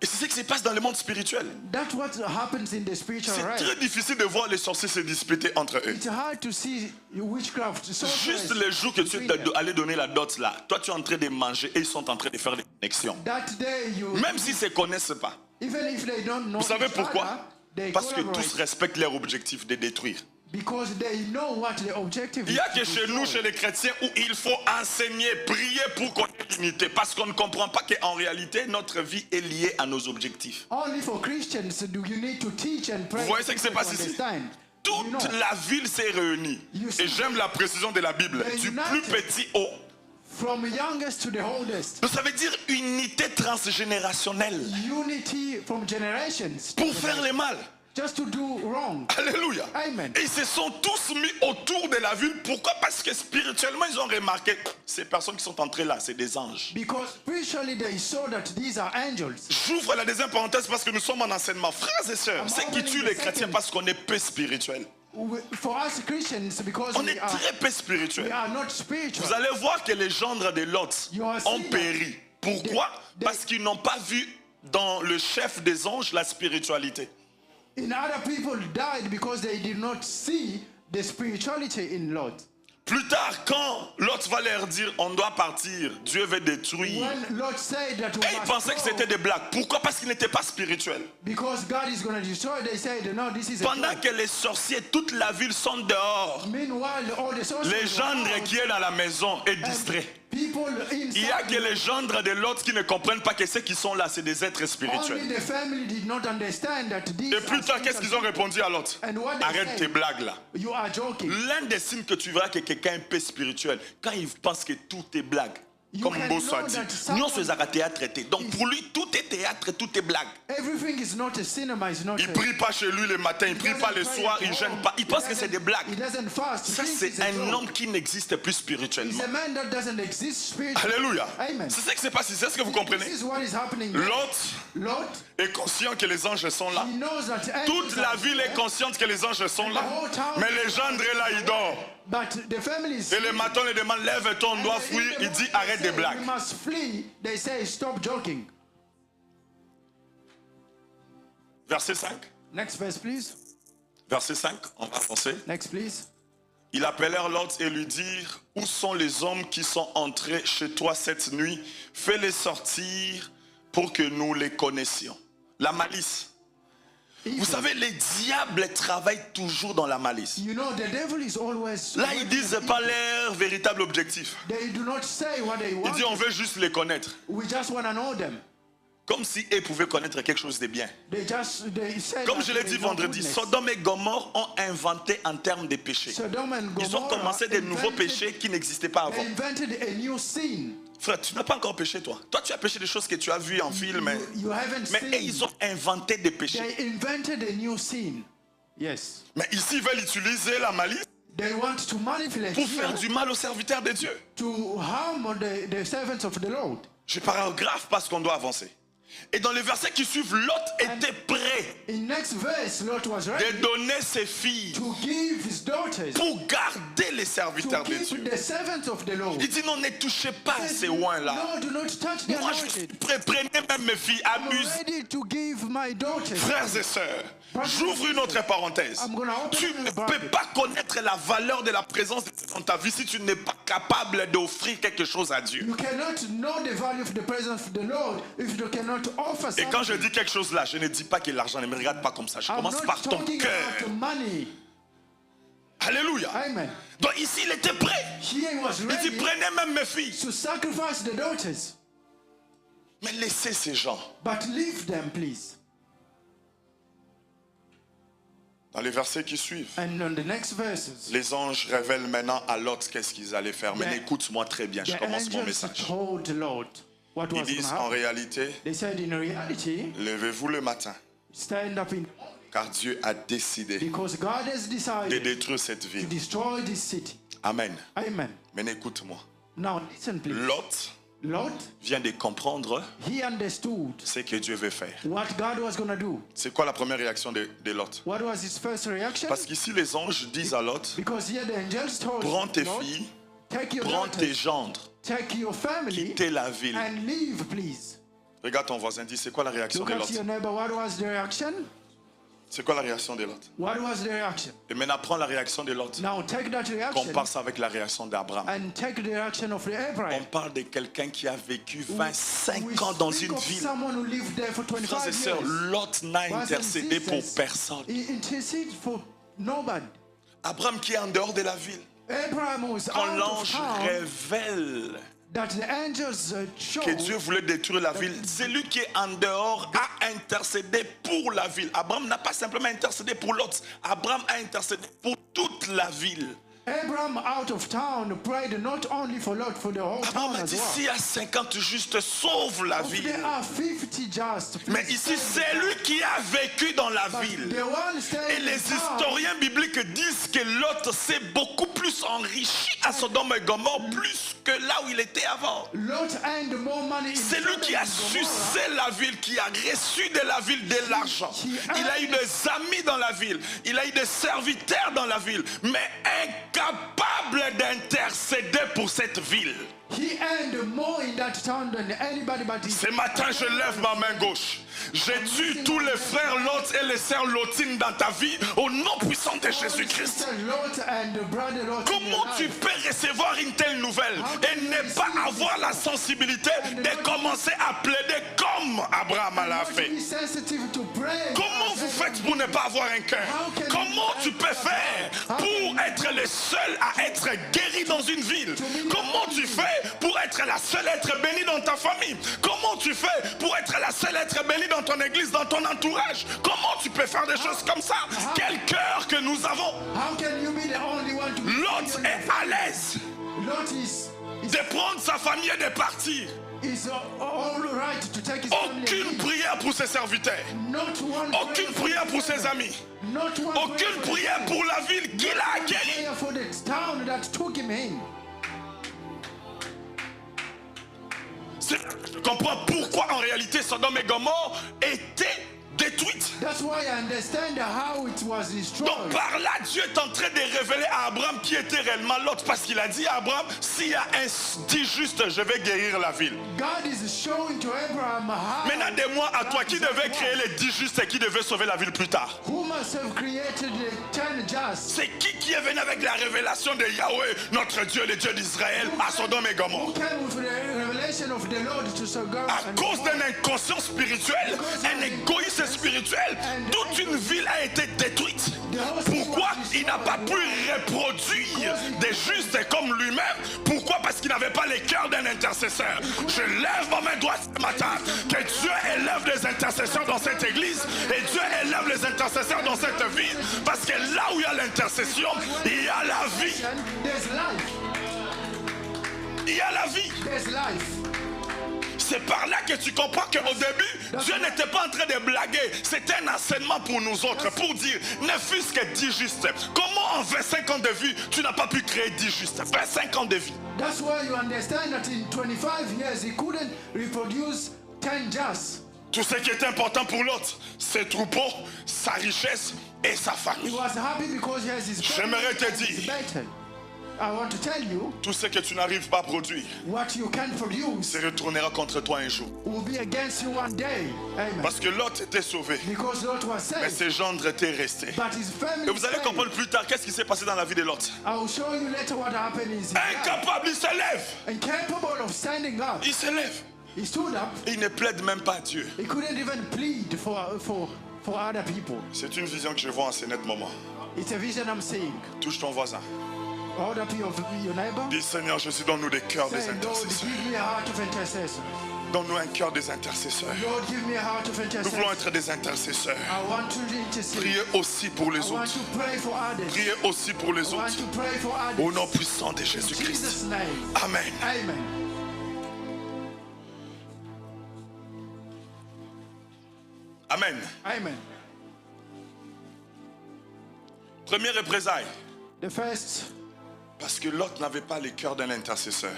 Et c'est ce qui se passe dans le monde spirituel. That's what happens in the spiritual C'est realm. très difficile de voir les sorciers se disputer entre eux. It's hard to see witchcraft. Juste sorcerers les jours que tu between them. allé donner la dot là, toi tu es en train de manger et ils sont en train de faire des connexions. That day you, Même s'ils ne se connaissent pas. even if they don't know Vous savez each pourquoi? other, they Parce que collaborate tous respectent leur objectif de détruire. because they know what the objective Il y a is. que chez nous, chez les chrétiens, où il faut enseigner, prier pour qu'on ait l'unité. Parce qu'on ne comprend pas qu'en réalité, notre vie est liée à nos objectifs. Only for Christians do you need to teach and pray. Vous voyez ce qui se to passe ici? understand. Toute You know, la ville s'est réunie. You see- Et j'aime la précision de la Bible. They're Du united. plus petit au. from youngest to the oldest, Donc ça veut dire unité transgénérationnelle. unity from generations, Pour faire le mal. just to do wrong. Alléluia. Amen. Et ils se sont tous mis autour de la ville. Pourquoi? Parce que spirituellement, ils ont remarqué, ces personnes qui sont entrées là, c'est des anges. Because spiritually they saw that these are angels. J'ouvre la deuxième parenthèse parce que nous sommes en enseignement. Frères et sœurs, I'm c'est qui opening tue the les chrétiens second. parce qu'on est peu spirituel. For us Christians, because On est we are, très peu we spirituel. are not spiritual. Vous allez voir que les gendres de Lot You are ont seeing péri. Pourquoi? They- Parce qu'ils n'ont pas vu dans le chef des anges la spiritualité. In other people died because they did not see the spirituality in Lot. Plus tard, quand Lot va leur dire on doit partir, Dieu veut détruire. When Lot said that we Et ils must pensaient que go, c'était des blagues. Pourquoi? Parce qu'ils n'étaient pas spirituels. because God is going to destroy, they said, no, this is a Pendant joke. que les sorciers, toute la ville sont dehors, Meanwhile, all the sorcerers les were gendres out, qui est dans la maison est and distrait. people Il y a que inside, les gendres de l'autre qui ne comprennent pas que ceux qui sont là, c'est des êtres only spirituels. the family did not understand that these Et plus are tard, qu'est-ce qu'ils ont répondu à l'autre? And what they Arrête said, tes blagues là. you are joking. L'un des signes que tu verras que quelqu'un est un peu spirituel, quand il pense que tout est blague. You Comme can Mbosso a know dit, that someone- nous on faisait un théâtre traité. Donc pour lui, tout est théâtre, tout est blague. Everything is not a cinema, it's not Il a... prie pas chez lui le matin, il prie pas le soir, il gêne pas. Il pense que c'est des blagues. He doesn't fast. He Ça, thinks c'est it's a un joke. homme qui n'existe plus He's spirituellement. a man that doesn't exist spiritually. Alléluia. Amen. C'est ce qui s'est passé, c'est ce que vous comprenez. This is what is happening. Lot Lot, est conscient que les anges sont là. he knows that Toute angels la are ville est there, consciente que les anges sont là. Mais les gendres là, ils dorment. but the family is Et le matin, on lui demande, lève-toi, on doit fuir. Il dit, arrête des blagues. We must flee. They say, stop joking. Verset 5. Next verse, please. Verset 5, on va avancer. Next, please. Ils appelèrent Lot et lui dirent, où sont les hommes qui sont entrés chez toi cette nuit? Fais-les sortir pour que nous les connaissions. La malice. Vous savez, les diables travaillent toujours dans la malice. You know, the devil is always... Là, ils disent pas leur véritable objectif. They do not say what they Ils want. disent, on veut juste les connaître. We just want to know them. Comme si eux pouvaient connaître quelque chose de bien. They say Comme that je l'ai they dit know vendredi, goodness. Sodome et Gomorre ont inventé en termes de péché. Sodom and Ils ont Gomorrah commencé des nouveaux invented- péchés qui n'existaient pas They avant. invented a new sin. Frère, tu n'as pas encore péché, toi. Toi, tu as péché des choses que tu as vues en film. You haven't Mais seen. eux, ils ont inventé des péchés. They invented a new sin. Yes. Mais ici, ils veulent utiliser la malice They want to manipulate pour faire you du mal aux serviteurs de Dieu. to harm the servants of the Lord. Je paragraphe parce qu'on doit avancer. Et dans les versets qui suivent, Lot était prêt In next verse, Lot was de ready donner ses filles to give his daughters pour garder les to serviteurs de keep Dieu. the servants of the Lord. Il dit non, ne touchez pas à ces oins-là. No, do not touch the Moi, je suis anointed. prêt, prenez même mes filles, I'm abuse. ready to give my daughters. Frères et sœurs, j'ouvre une autre parenthèse. I'm gonna open Tu a ne bracket. peux pas connaître la valeur de la présence de Dieu dans ta vie si tu n'es pas capable d'offrir quelque chose à Dieu. You cannot know the value of the presence of the Lord if you cannot offer Et quand something. je dis quelque chose là, je ne dis pas que l'argent, ne me regarde pas comme ça. Je I'm commence not par ton talking cœur. about money. Alléluia. Amen. Donc ici, il était prêt. Here he was Il dit, ready prenez même mes filles. to sacrifice the daughters. Mais laissez ces gens. But leave them, please. Dans les versets qui suivent, And on the next verses, les anges révèlent maintenant à Lot qu'est-ce qu'ils allaient faire. Mais Yeah. écoute-moi très bien, je the commence mon angels message. told the Lord what Ils was going to disent en happen. réalité, They said, in reality, levez-vous le matin, stand up in car Dieu a décidé because God has de decided détruire cette to ville. destroy this city. Amen. Amen. Mais écoute-moi. Now listen, please. Lot Lot, vient de comprendre he understood ce que Dieu veut faire. what God was going to do. C'est quoi la première réaction de Lot? What was his first reaction? Parce qu'ici, les anges disent à Lot, Because here the angels told prends tes Lot, filles, take your prends tes daughters, gendres, take your family, quittez la ville. and leave, please. Regarde ton voisin, dis, c'est quoi la réaction Look de at Lot? your neighbor. What was the reaction? C'est quoi la réaction de Lot? What was the reaction? Et maintenant, prends la réaction de Lot. Now take that reaction Compare ça avec la réaction d'Abraham. and take the reaction of On Abraham. parle de quelqu'un qui a vécu We 25 ans dans speak une of ville. someone who lived there for Frères 25 et sœurs, years. Lot n'a Brothers and intercédé pour sisters, personne. He interceded for nobody. Abraham qui est en dehors de la ville. Abraham was Quand out of l'ange town révèle that the angels showed que Dieu voulait détruire la ville, celui qui est en dehors a intercédé pour la ville. Abraham n'a pas simplement intercédé pour Lot. Abraham a intercédé pour toute la ville. Abraham out of town prayed not only for Lot, for the whole Abraham town a as dit, well. s'il y a 50 justes, sauve la If ville. there are 50 just, Mais please ici, save c'est lui qui a vécu dans la But ville. the one Et staying in les town, historiens bibliques disent que Lot s'est beaucoup plus enrichi à Sodome et Gomorre, plus que là où il était avant. Lot earned more money in C'est lui Sodom qui a and Gomorrah. sucé la ville, qui a reçu de la ville de l'argent. Il a eu des amis dans la ville, il a eu des serviteurs dans la ville, mais incapable d'intercéder pour cette ville. He earned more in that town than anybody but his... Ce matin, je lève ma main gauche. J'ai tué tous les frères Lot et les sœurs Lotines dans ta vie au nom puissant de Jésus-Christ. Comment tu peux recevoir une telle nouvelle et ne pas avoir la sensibilité de commencer à plaider comme Abraham l'a fait? Comment vous faites pour ne pas avoir un cœur? Comment tu peux faire pour être le seul à être guéri dans une ville? Comment tu fais pour être la seule à être bénie dans ta famille? Comment tu fais pour être la seule à être bénie dans ton église, dans ton entourage? Comment tu peux faire des choses comme ça? Quel cœur que nous avons! Lot est à l'aise de prendre sa famille et de partir. Aucune prière pour ses serviteurs. Aucune prière pour ses amis. Aucune prière pour la ville qu'il a acquérie. Je comprends pourquoi en réalité Sodome et Gomorrhe étaient détruites. Donc par là, Dieu est en train de révéler à Abraham qui était réellement Lot, parce qu'il a dit à Abraham, s'il y a un dit juste, je vais guérir la ville. Maintenant, dis-moi à toi, qui devait créer les 10 justes et qui devait sauver la ville plus tard? C'est qui est venu avec la révélation de Yahweh, notre Dieu, le Dieu d'Israël, à Sodome et Gomorrhe? À cause d'un inconscient spirituel, un égoïsme spirituel, toute une ville a été détruite. Pourquoi? Il n'a pas pu reproduire des justes comme lui-même. Pourquoi? Parce qu'il n'avait pas le cœur d'un intercesseur. Je lève ma main droite ce matin, que Dieu élève des intercesseurs dans cette église et Dieu élève les intercesseurs dans cette ville, parce que là où il y a l'intercession, il y a la vie. Il y a la vie. C'est par là que tu comprends qu'au début, Dieu n'était pas en train de blaguer. C'était un enseignement pour nous autres, pour dire, ne fût-ce que 10 justes. Comment en 25 ans de vie, tu n'as pas pu créer 10 justes? 25 ans de vie. That's why you understand that in 25 years he couldn't reproduce 10 just. Tout ce qui est important pour l'autre, ses troupeaux, sa richesse et sa famille. He was happy because he has his J'aimerais te dire, I want to tell you, tout ce que tu n'arrives pas à produire, what you can produce se retournera contre toi un jour. will be against you one day. Amen. Parce que Lot était sauvé, Because Lot was mais saved, ses gendres étaient restés. but his family Et vous allez stayed. comprendre plus tard qu'est-ce qui s'est passé dans la vie de Lot. I will show you later what happened in his life. Incapable, il se lève. Incapable of standing up, Il se lève. he stood up. Il ne plaide même pas à Dieu. He couldn't even plead for other people. C'est une vision que je vois en ce net moment. It's a vision I'm seeing. Touche ton voisin. Hold up your neighbor. Dis Seigneur, je suis dans nous des cœurs des Say, Lord, intercesseurs. give me a heart of intercessor. Donne-nous un cœur des intercesseurs. Lord, give me a heart of Nous voulons intercessor. être des intercesseurs. I want to intercede. Priez aussi pour les I want autres. to pray for others. Priez aussi pour les I want autres. to pray for Au others. nom puissant de In Jésus-Christ. Jesus' name. Amen. Amen. Amen. Amen. Première représailles. The first Parce que Lot n'avait pas le cœur d'un intercesseur.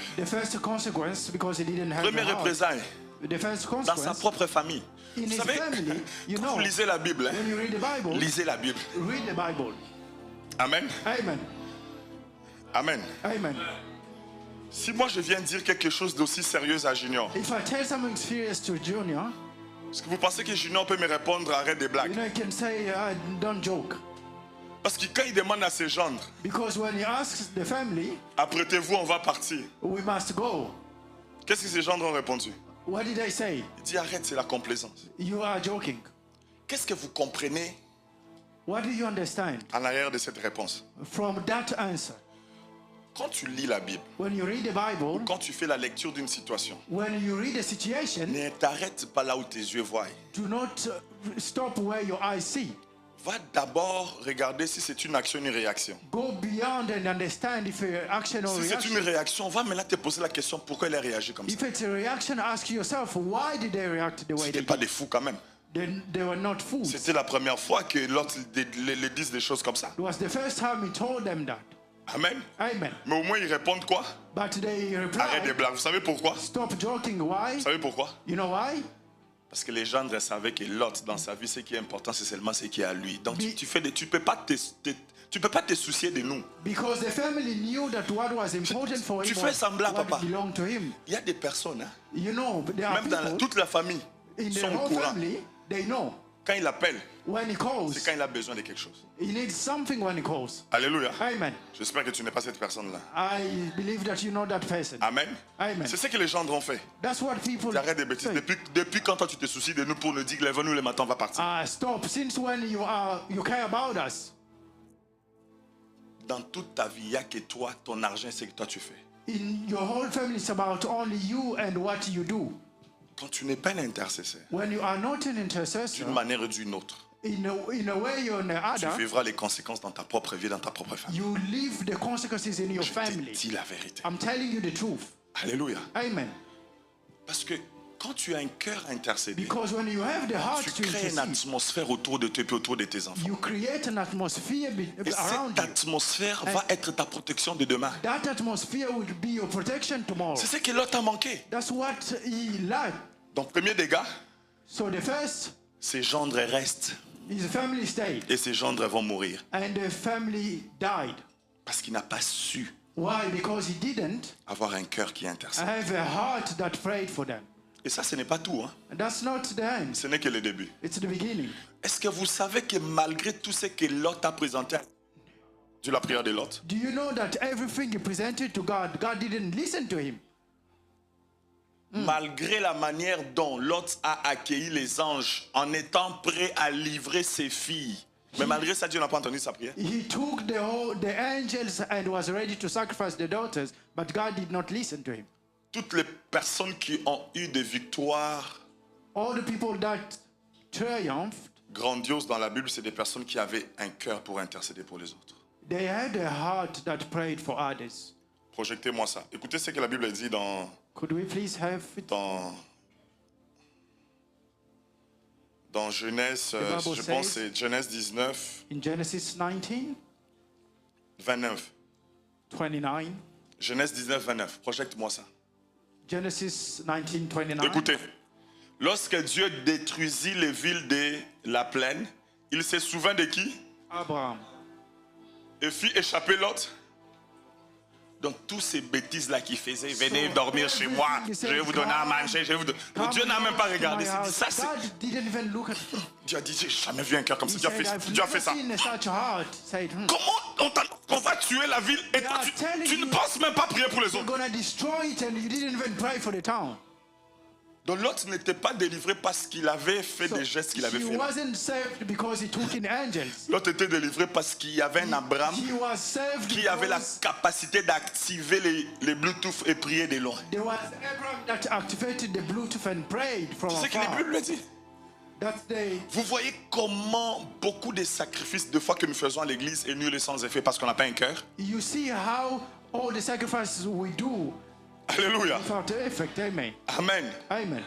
consequence, because he didn't have the Première heart. représailles. The first Dans sa consequence, propre famille. in Vous his savez, family, you quand know, vous lisez la Bible, when you read the Bible, lisez la Bible. read the Bible. Amen. Amen. Amen. Amen. Si moi je viens dire quelque chose d'aussi sérieux à Junior, If I tell something serious to Junior, est-ce que vous pensez que Junior peut me répondre arrête des you blagues? know, he can say, don't joke. Parce que quand il demande à ses gendres, Because when he asks the family, apprêtez-vous, on va partir. we must go. Qu'est-ce que ces gendres ont répondu? What did I say? Il dit arrête, c'est la complaisance. You are joking. Qu'est-ce que vous comprenez What do you understand en arrière de cette réponse? from that answer? Quand tu lis la Bible, When you read the Bible, quand tu fais la lecture d'une situation, when you read a situation, ne t'arrête pas là où tes yeux voient. do not stop where your eyes see. Va d'abord regarder si c'est une action, une réaction. Go beyond and understand if a action or Si c'est une reaction. réaction, va maintenant te poser la question pourquoi elle a réagi comme ça. If it's a reaction, ask yourself, why did they react the way C'était they pas did? des fous quand même. They were not fools. C'était la première fois que l'autre les dise des choses comme ça. It was the first time he told them that. Amen. Amen. Mais au moins ils répondent quoi? But they Arrête des replied, blagues. Vous savez pourquoi? stop joking. Why? Vous savez pourquoi? You know why? Parce que les gendres savaient que Lot dans sa vie, ce qui est important, c'est seulement ce qui est à lui. Donc Bi- tu peux pas Tu ne peux pas te soucier de nous. Because the family knew that what was important for Tu him fais was semblant, what papa. belonged to him. Il y a des personnes, hein, You know, there are même dans people toute la famille, in the sont au whole courant. family, they know Quand il appelle, when he c'est calls. quand il a besoin de quelque chose. He needs something when he calls. Alléluia. Amen. J'espère que tu n'es pas cette personne-là. I believe that you know that person. Amen. Amen. C'est ce que les gens ont fait. That's what people Tu arrêtes des bêtises. say. Depuis quand toi tu te soucies de nous pour nous dire que lève-nous le matin, on va partir. Stop. Since when you care about us? Dans toute ta vie, il n'y a que toi, ton argent, c'est que toi tu fais. In your whole family, it's about only you and what you do. Quand tu n'es pas un intercesseur, When you are not an intercessor, d'une manière ou d'une autre, in a way or tu another, vivras les conséquences dans ta propre vie, dans ta propre famille. you live the consequences in your Je te family. dis la vérité. I'm telling you the truth. Alléluia. Amen. Parce que quand tu as un cœur à intercéder, Because when you have the heart tu to crées une intercede, atmosphère autour de toi et autour de tes enfants. you create an atmosphere Et around cette you. atmosphère va être ta protection de demain. That atmosphere will be your protection tomorrow. C'est ce que l'autre a manqué. That's what he lacked. Donc, premier dégât, So the first, ses gendres restent his family stayed et ses gendres vont mourir. and the family died. Parce qu'il n'a pas su Why? Because he didn't avoir un cœur qui intercède. have a heart that prayed for them. Et ça, ce n'est pas tout. Hein. And that's not the end. Ce n'est que le début. It's the beginning. Est-ce que vous savez que malgré tout ce que Lot a présenté de la prière de Lot, Do you know that everything he presented to God, God didn't listen to him? malgré la manière dont Lot a accueilli les anges en étant prêt à livrer ses filles, mais malgré ça, Dieu n'a pas entendu sa prière. He took the angels and was ready to sacrifice the daughters, but God did not listen to him. Toutes les personnes qui ont eu des victoires All the people that triumphed, grandioses dans la Bible, c'est des personnes qui avaient un cœur pour intercéder pour les autres. they had a heart that prayed for others. Projectez-moi ça. Écoutez ce que la Bible dit Could we please have it? dans Genèse, Bible je says- pense que c'est Genèse 19, In Genesis 19, 29. 29. Genèse 19, 29. Projecte-moi ça. Genesis 19, 29. Écoutez. Lorsque Dieu détruisit les villes de la plaine, il se souvint de qui? Abraham. Et fit échapper Lot. Donc, tous ces bêtises-là qu'il faisait, venez dormir chez moi, je vais vous donner à manger, je vais vous donner. Come Dieu n'a même pas to my regardé. house. Ça, c'est... God didn't even look at Dieu a dit, j'ai jamais vu un cœur comme ça. He Dieu a said, fait, I've Dieu a never fait ça. seen such a heart. Said, Comment on va tuer la ville et toi, They are telling tu ne you- penses même pas prier pour les You're autres. gonna destroy it, and you didn't even pray for the town. Donc l'autre n'était pas délivré parce qu'il avait fait So des gestes qu'il avait he fait. wasn't saved because he took in angels. L'autre était délivré parce qu'il y avait un Abraham He was saved qui avait la because capacité d'activer les Bluetooth et prier de loin. there was Abraham that activated the Bluetooth and prayed from C'est ce que afar. la Bible dit. That's the Vous voyez comment beaucoup de sacrifices de foi que nous faisons à l'église est nul et sans effet parce qu'on n'a pas un cœur. you see how all the sacrifices we do Alléluia. without effect. Amen. Amen. Amen.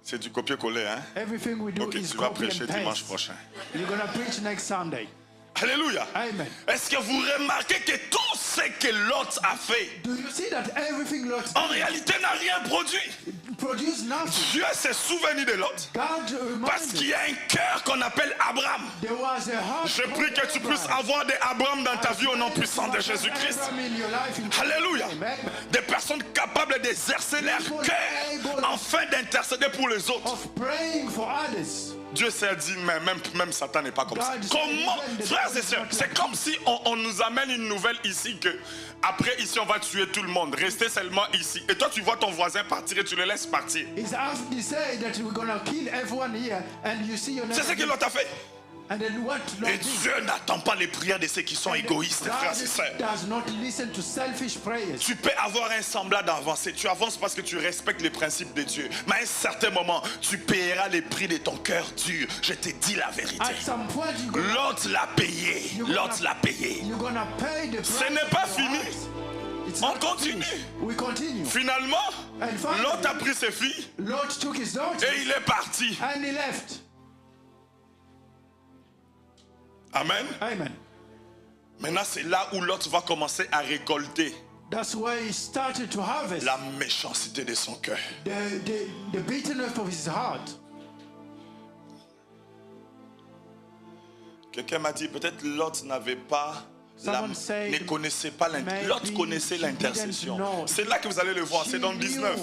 C'est du copier-coller, hein? Everything we do Ok, is tu vas copy prêcher and dimanche paste. prochain. You're gonna preach next Sunday. Alléluia. Amen. Est-ce que vous remarquez que tout ce que Lot a fait, Do you see that everything Lot en réalité n'a rien produit? produced nothing? Dieu s'est souvenu de Lot God parce qu'il y a un cœur qu'on appelle Abraham. there was a heart. Je prie que tu puisses avoir des Abraham dans ta vie au nom puissant de Jésus-Christ. Alléluia. Des personnes capables d'exercer leur cœur afin d'intercéder pour les autres. Of praying for others. Dieu s'est dit, mais même Satan n'est pas comme ça. Comment, frères et sœurs, c'est comme si on nous amène une nouvelle ici que après ici on va tuer tout le monde. Restez seulement ici. Et toi tu vois ton voisin partir et tu le laisses partir. It's after they say that we're gonna kill everyone here, and you see your C'est ce que neighbor. l'autre a fait. And then what Lord Et did? Dieu n'attend pas les prières de ceux qui sont égoïstes, frères et sœurs. God does not listen to selfish prayers. Tu peux avoir un semblant d'avancer. Tu avances parce que tu respectes les principes de Dieu. Mais à un certain moment, tu paieras les prix de ton cœur dur. Je te dis la vérité. At some point, L'autre l'a payé. L'autre l'a payé. you're gonna pay the price. Ce n'est pas of your fini. heart. It's On not continue. finished. We continue. Finalement, And finally, Lot a pris ses filles Lord took his daughter et il est parti. and he left. Amen. Amen. Maintenant, c'est là où Lot va commencer à récolter That's why he started to harvest la méchanceté de son cœur. the bitterness of his heart. Quelqu'un m'a dit, peut-être Lot n'avait pas, ne connaissait pas l'intercession. Lot connaissait l'intercession. C'est là que vous allez le voir, c'est dans le 19.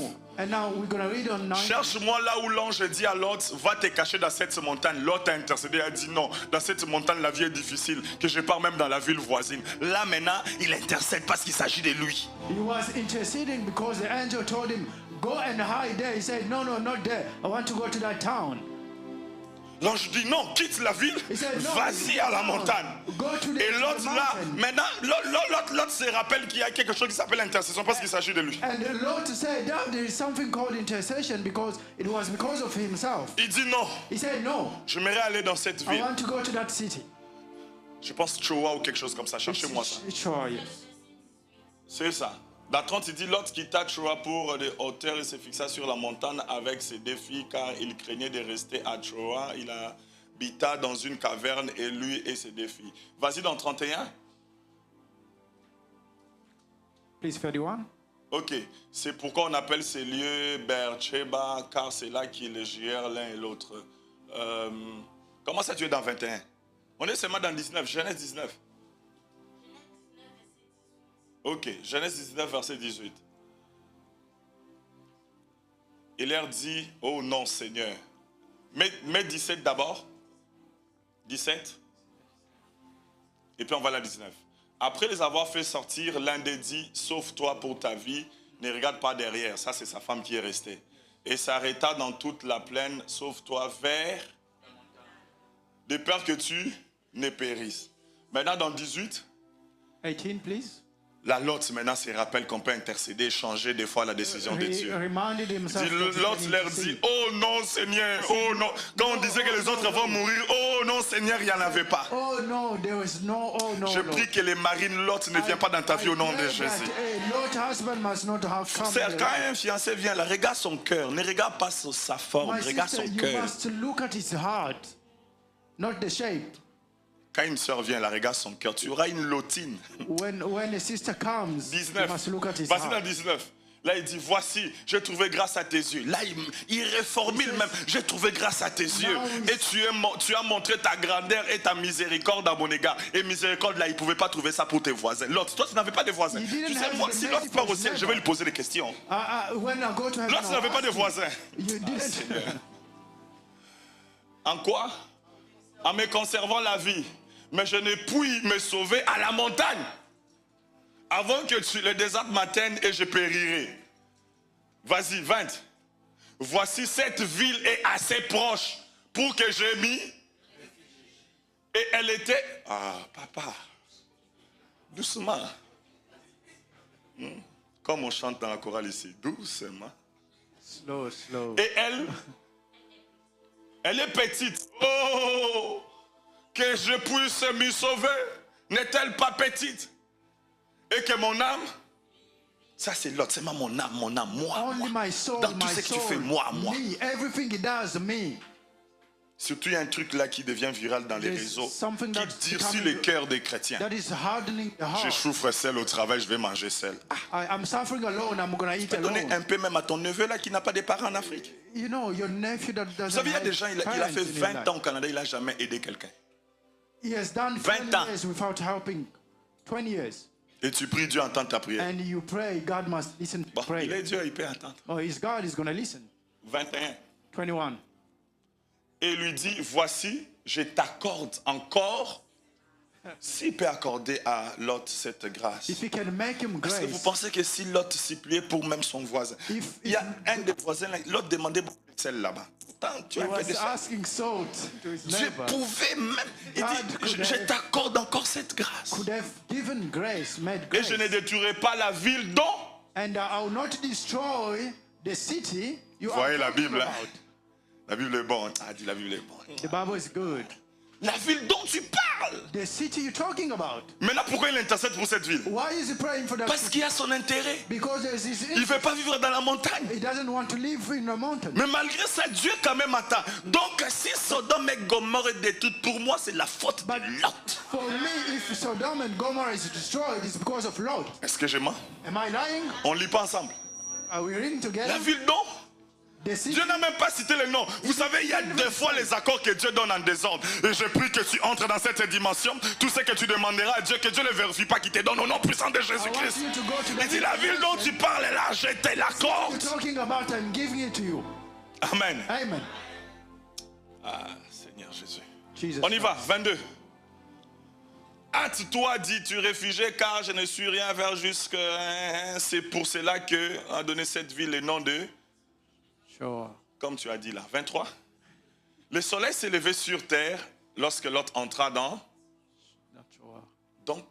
Cherche-moi là où l'ange dit à Lot, va te cacher dans cette montagne. Lot a intercédé, a dit non, dans cette montagne la vie est difficile, que je pars même dans la ville voisine. Là maintenant, il intercède parce qu'il s'agit de lui. He was interceding because the angel told him, go and hide there. He said, no, not there. I want to go to that town. L'ange dit non, quitte la ville, vas-y à la montagne. Et l'autre là, maintenant, l'autre se rappelle qu'il y a quelque chose qui s'appelle intercession parce qu'il s'agit de lui. And the Lord said that there is something called intercession because it was because of himself. Il dit non. He said no. J'aimerais aller dans cette ville. I want to go to that city. Je pense Choa ou quelque chose comme ça. Cherchez-moi ça. Sure, yes. C'est ça. Dans 30, il dit Lot quitta Troa pour les hauteurs et se fixa sur la montagne avec ses deux filles car il craignait de rester à Troa. Il habita dans une caverne et lui et ses deux filles. Vas-y dans 31. Please, 31. Ok. C'est pourquoi on appelle ces lieux Beersheba car c'est là qu'ils gèrent l'un et l'autre. Comment ça tu es dans 21? On est seulement dans 19. Genèse 19. Ok, Genèse 19, verset 18. Il leur dit, oh non Seigneur. Mets 17 d'abord. 17. Et puis on va à la 19. Après les avoir fait sortir, l'un des dit, sauve-toi pour ta vie, ne regarde pas derrière. Ça c'est sa femme qui est restée. Et s'arrêta dans toute la plaine, sauve-toi vers, de peur que tu ne périsses. Maintenant dans 18. 18, please. La Lot maintenant se rappelle qu'on peut intercéder, changer des fois la décision de Dieu. Lot leur dit, oh non Seigneur, oh non. Quand on disait que les autres vont mourir, oh non Seigneur, il n'y en avait pas. Oh no, there was no, oh no. Je prie que les marines Lot ne viennent pas dans ta vie au nom de Jésus. C'est quand un fiancé vient là, regarde son cœur, ne regarde pas sa forme, regarde son cœur. You must look at his heart, not the shape. Quand une soeur vient, la regarde son cœur, tu auras une lotine. When a sister comes, 19. you must look at his Vas-y heart. dans 19. Là, il dit, voici, j'ai trouvé grâce à tes yeux. Là, il reformule même, j'ai trouvé grâce à tes yeux. Et tu as montré ta grandeur et ta miséricorde à mon égard. Et miséricorde, là, il ne pouvait pas trouver ça pour tes voisins. L'autre, toi, tu n'avais pas de voisins. Tu sais, moi, si l'autre part au ciel, je vais lui poser des questions. L'autre, tu n'avais pas de voisins. En quoi? En me conservant la vie. Mais je ne puis me sauver à la montagne. Avant que le désert m'atteigne et je périrai. Vas-y, 20. Voici cette ville est assez proche pour que je m'y... Et elle était... Ah, papa. Doucement. Comme on chante dans la chorale ici. Doucement. Slow, slow. Et elle est petite. Oh! Que je puisse m'y sauver, n'est-elle pas petite? Et que mon âme, ça c'est l'autre, c'est mon âme, moi. Only my soul, dans tout ce que tu fais, moi. Me, everything he does, me. Surtout il y a un truc là qui devient viral dans les réseaux, qui durcit le cœur des chrétiens. Je souffre seul au travail, je vais manger seul. I'm suffering alone, I'm gonna eat alone. Donner un peu même à ton neveu là qui n'a pas de parents en Afrique. You know, your nephew that doesn't. Vous savez, il y a des gens, il a fait 20 ans au Canada, il n'a jamais aidé quelqu'un. He has done 20 years without helping. 20 years. Et tu pries, Dieu entend ta prière. And you pray, God must listen to prayer. Il est Dieu, il peut entendre. Oh, his God is going to listen. 21. 21. Et lui dit, voici, je t'accorde encore, s'il peut accorder à Lot cette grâce. If he can make him grace. Est-ce que vous pensez que si Lot s'y pliait pour même son voisin? Il y a un des voisins, Lot demandait beaucoup de sel là-bas. Tu as fait asking salt to his neighbor. Je pouvais même. Il dit, je t'accorde encore cette grâce. Could have given grace, made Et grace. je ne détruirai pas la ville dont. And I will not destroy the city you Vous voyez are la talking Bible, about. La Bible est bonne. Ah, dit la Bible est bonne. The Bible is good. La ville dont tu parles. The city you're talking about. Maintenant, pourquoi il intercède pour cette ville? Why is he praying for that? Parce qu'il a son intérêt. Because there's his il ne veut pas vivre dans la montagne. He doesn't want to live in a mountain. Mais malgré ça, Dieu quand même attend. Donc, si Sodome et Gomorrhe est détruite, pour moi, c'est la faute de Lot. For me, if Sodom and Gomorrah is destroyed, it's because of Lot. Est-ce que je mens? Am I lying? On lit pas ensemble. Are we reading together? La ville dont? Dieu n'a même pas cité les noms. Vous savez, il y a des fois les accords que Dieu donne en désordre. Et je prie que tu entres dans cette dimension. Tout ce que tu demanderas à Dieu, que Dieu ne vérifie pas, qu'il te donne au nom puissant de Jésus-Christ. Il dit, la ville dont tu parles là, je te l'accorde. Amen. Amen. Ah, Seigneur Jésus. Jesus On y va, Christ. 22. Hâte-toi, dis-tu, réfugié, car je ne suis rien vers jusque. C'est pour cela que a donné cette ville le nom de, Sure. comme tu as dit là, 23. Le soleil s'est levé sur terre lorsque Lot entra dans. Not sure. Donc,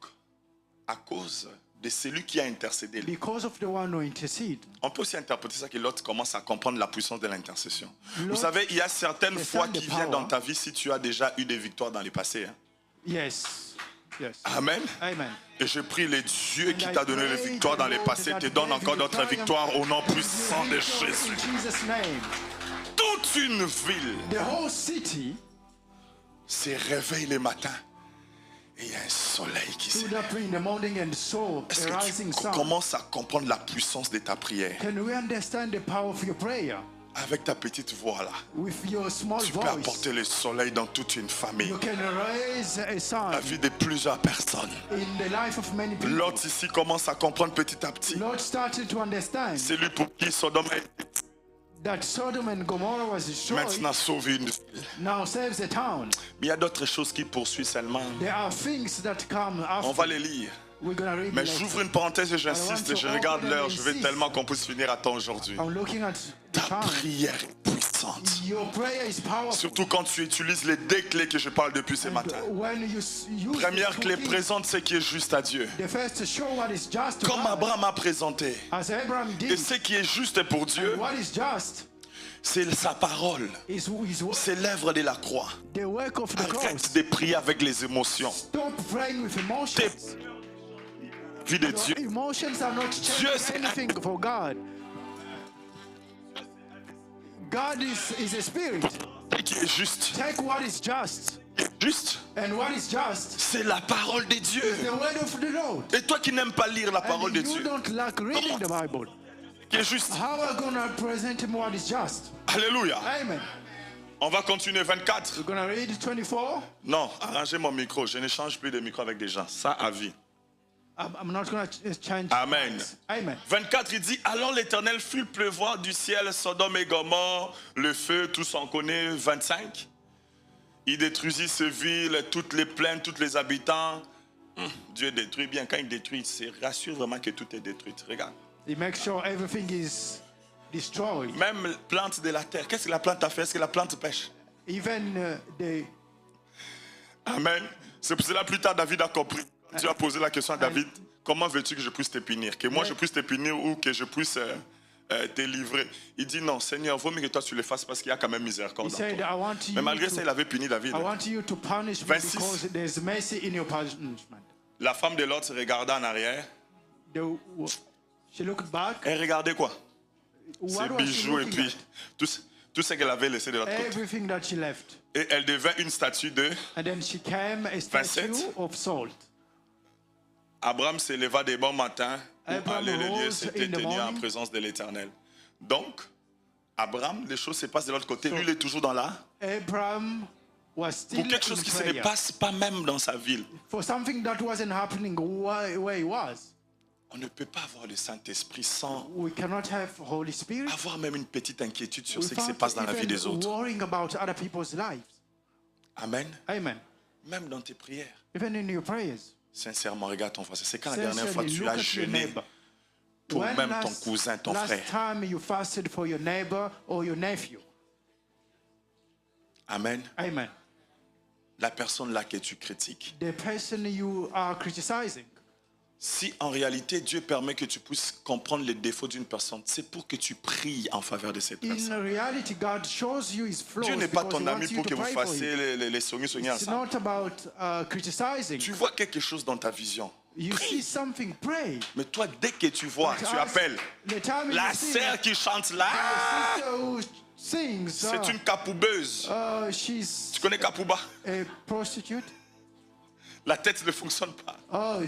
à cause de celui qui a intercédé. Because of the one who intercede. On peut aussi interpréter ça que Lot commence à comprendre la puissance de l'intercession. Vous Lot savez, il y a certaines fois understand qui the viennent power. dans ta vie si tu as déjà eu des victoires dans le passé. Hein. Yes. Yes. Amen. Amen. Et je prie les dieux qui And t'a I donné les pray victoires the dans le Lord passé that te donne gave encore you d'autres triumph victoires au nom and puissant de victory Jésus. in Jesus' name. Toute une ville The whole city se réveille le matin et il y a un soleil qui se stood lève. up in the morning and saw Est-ce a que rising tu sun. commences à comprendre la puissance de ta prière? Can we understand the power of your prayer? Avec ta petite voix là, With your small tu peux voice, apporter le soleil dans toute une famille, you can raise a la sun vie de plusieurs personnes. in the life of many people. L'autre ici commence à comprendre petit à petit. Lord started to understand C'est lui pour qui Sodome a été that Sodom and Gomorrah was destroyed, maintenant sauvé une ville. now saves the town. Mais il y a d'autres choses qui poursuivent seulement. There are things that come On after. va les lire. We're gonna read Mais later. j'ouvre une parenthèse et j'insiste et je regarde l'heure. Je veux tellement qu'on puisse finir à temps aujourd'hui. I'm looking at the Ta time. prière est puissante. Your prayer is powerful. Surtout quand tu utilises les deux clés que je parle depuis ce matin. When you use Première the clé, two keys, présente ce qui est juste à Dieu. the first show what is just to Comme God, Abraham a présenté. as Abraham Et did. ce qui est juste pour Dieu, What is just c'est sa parole. is C'est l'œuvre de la croix. the work of the Arrête cross. de prier avec les émotions. Stop praying with emotions. Vie de Your Dieu. emotions are not Dieu, changing c'est- anything for God. God is a spirit. Ce qui est juste. Take what is just, Juste, and what is just c'est la parole de Dieu. is the word of the Lord. Et toi qui n'aimes pas lire la parole And de you Dieu, don't like reading the Bible. qui est juste. How are we gonna present him what is just? Alléluia. Amen. On va continuer 24. We're gonna read 24. Non, arrangez mon micro. Je n'échange plus de micro avec des gens. Ça, à vie. I'm not gonna change. Amen. Amen. 24, il dit, alors l'Éternel fit pleuvoir du ciel Sodome et Gomorrhe, le feu, tous on connaît. 25, il détruisit ces villes, toutes les plaines, tous les habitants. Dieu détruit bien. Quand il détruit, il se rassure vraiment que tout est détruit. Regarde. He makes sure everything is destroyed. Même plante de la terre. Qu'est-ce que la plante a fait? Est-ce que la plante pêche? Even the Amen. C'est pour cela plus tard David a compris. Tu as posé la question à David, comment veux-tu que je puisse te punir? Que moi je puisse te punir ou que je puisse te livrer? Il dit non, Seigneur, vaut mieux que toi tu le fasses parce qu'il y a quand même miséricorde he en said, toi. I want Mais you malgré ça, il to, avait puni David. I want you to punish me 26. because there's mercy in your punishment. La femme de l'autre se regarda en arrière. She looked back. Elle regardait quoi? Ses What was she bijoux et looking puis tout ce qu'elle avait laissé de l'autre at? côté. Everything that she left. Et elle devint une statue de... And then she came a statue 27. of salt. Abraham s'éleva des bons matins pour Abraham aller le lieu rose s'était in the tenu en morning. présence de l'Éternel. Donc, Abraham, les choses se passent de l'autre côté. Lui, il est toujours dans la... Abraham was still Pour quelque chose in qui se ne prayer. passe pas même dans sa ville. For something that wasn't happening where he was. On ne peut pas avoir le Saint-Esprit sans We cannot have Holy Spirit avoir même une petite inquiétude sur ce qui se without passe dans la vie even des autres. worrying about other people's lives. Amen. Amen. Même dans tes prières. Even in your prayers. Sincèrement, regarde ton frère. C'est quand la dernière fois Sincerely, tu look as at your jeûné neighbor. pour When même ton last- cousin, ton last frère. time you fasted for your neighbor or your nephew. Amen. Amen. La personne là que tu critiques. The person you are criticizing. Si en réalité Dieu permet que tu puisses comprendre les défauts d'une personne, c'est pour que tu pries en faveur de cette personne. In reality, God shows you his flaws Dieu n'est pas because ton he ami wants you pour to que vous pray for fassiez him. les soigner It's ensemble. not about criticizing. Tu vois quelque chose dans ta vision. You see something, pray. Mais toi, dès que tu vois, tu appelles. The time you La see sœur qui chante là, the sister who sings, c'est une capoubeuse. she's Tu connais Kapouba? a prostitute. La tête ne fonctionne pas. Oh,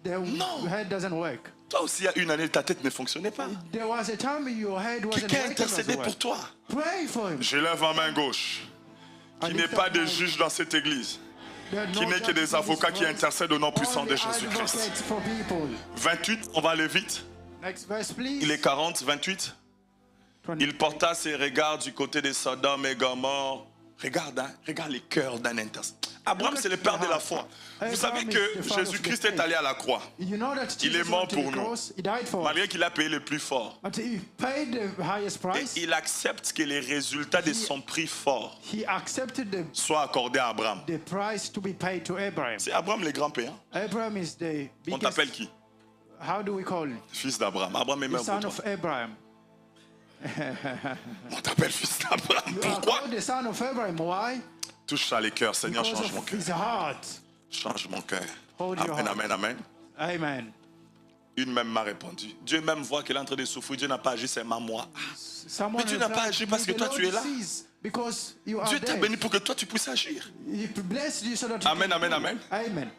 the No. head doesn't work. Toi aussi, il y a une année, ta tête ne fonctionnait pas. There was a time your head wasn't Quelqu'un a working as intercédé well. pour toi. Pray for him. Je lève en main gauche. Qui n'est pas de juge dans cette église. Qui n'est que des avocats qui intercèdent au nom puissant de Jésus-Christ. 28, on va aller vite. Next verse, please. Il est 40, 28. Il porta ses regards du côté de Sodome et Gomorrhe. Regarde, hein, regarde les cœurs d'un intercesseur. Abraham, c'est le père de la foi. Vous savez que Jésus-Christ est allé à la croix. You know that Il est Jesus mort went to pour the nous. cross, he died for us. Malgré qu'il a payé le plus fort. But he paid the highest Et price. il accepte que les résultats de son prix fort He accepted soient accordés à Abraham. the price to be paid to Abraham. C'est Abraham le grand payant. Abraham is the On biggest. t'appelle qui? How do we call him? Fils d'Abraham. Abraham est The mort pour son toi. of Abraham. On t'appelle fils d'Abraham. You are Pourquoi? called the son of Abraham. Why? Touche ça les cœurs. Seigneur, Because change mon of cœur. his heart. Change mon cœur. Hold your Amen, heart. amen, amen. Amen. Une même m'a répondu. Dieu même voit qu'elle est en train de souffrir. Dieu n'a pas agi, c'est moi. Someone Mais Dieu n'a pas replied, agi parce que "The toi, Lord tu es là. sees because you are Dieu t'a there. béni pour que toi tu puisses agir. He blessed you so that you Amen, can amen, do. amen. Amen.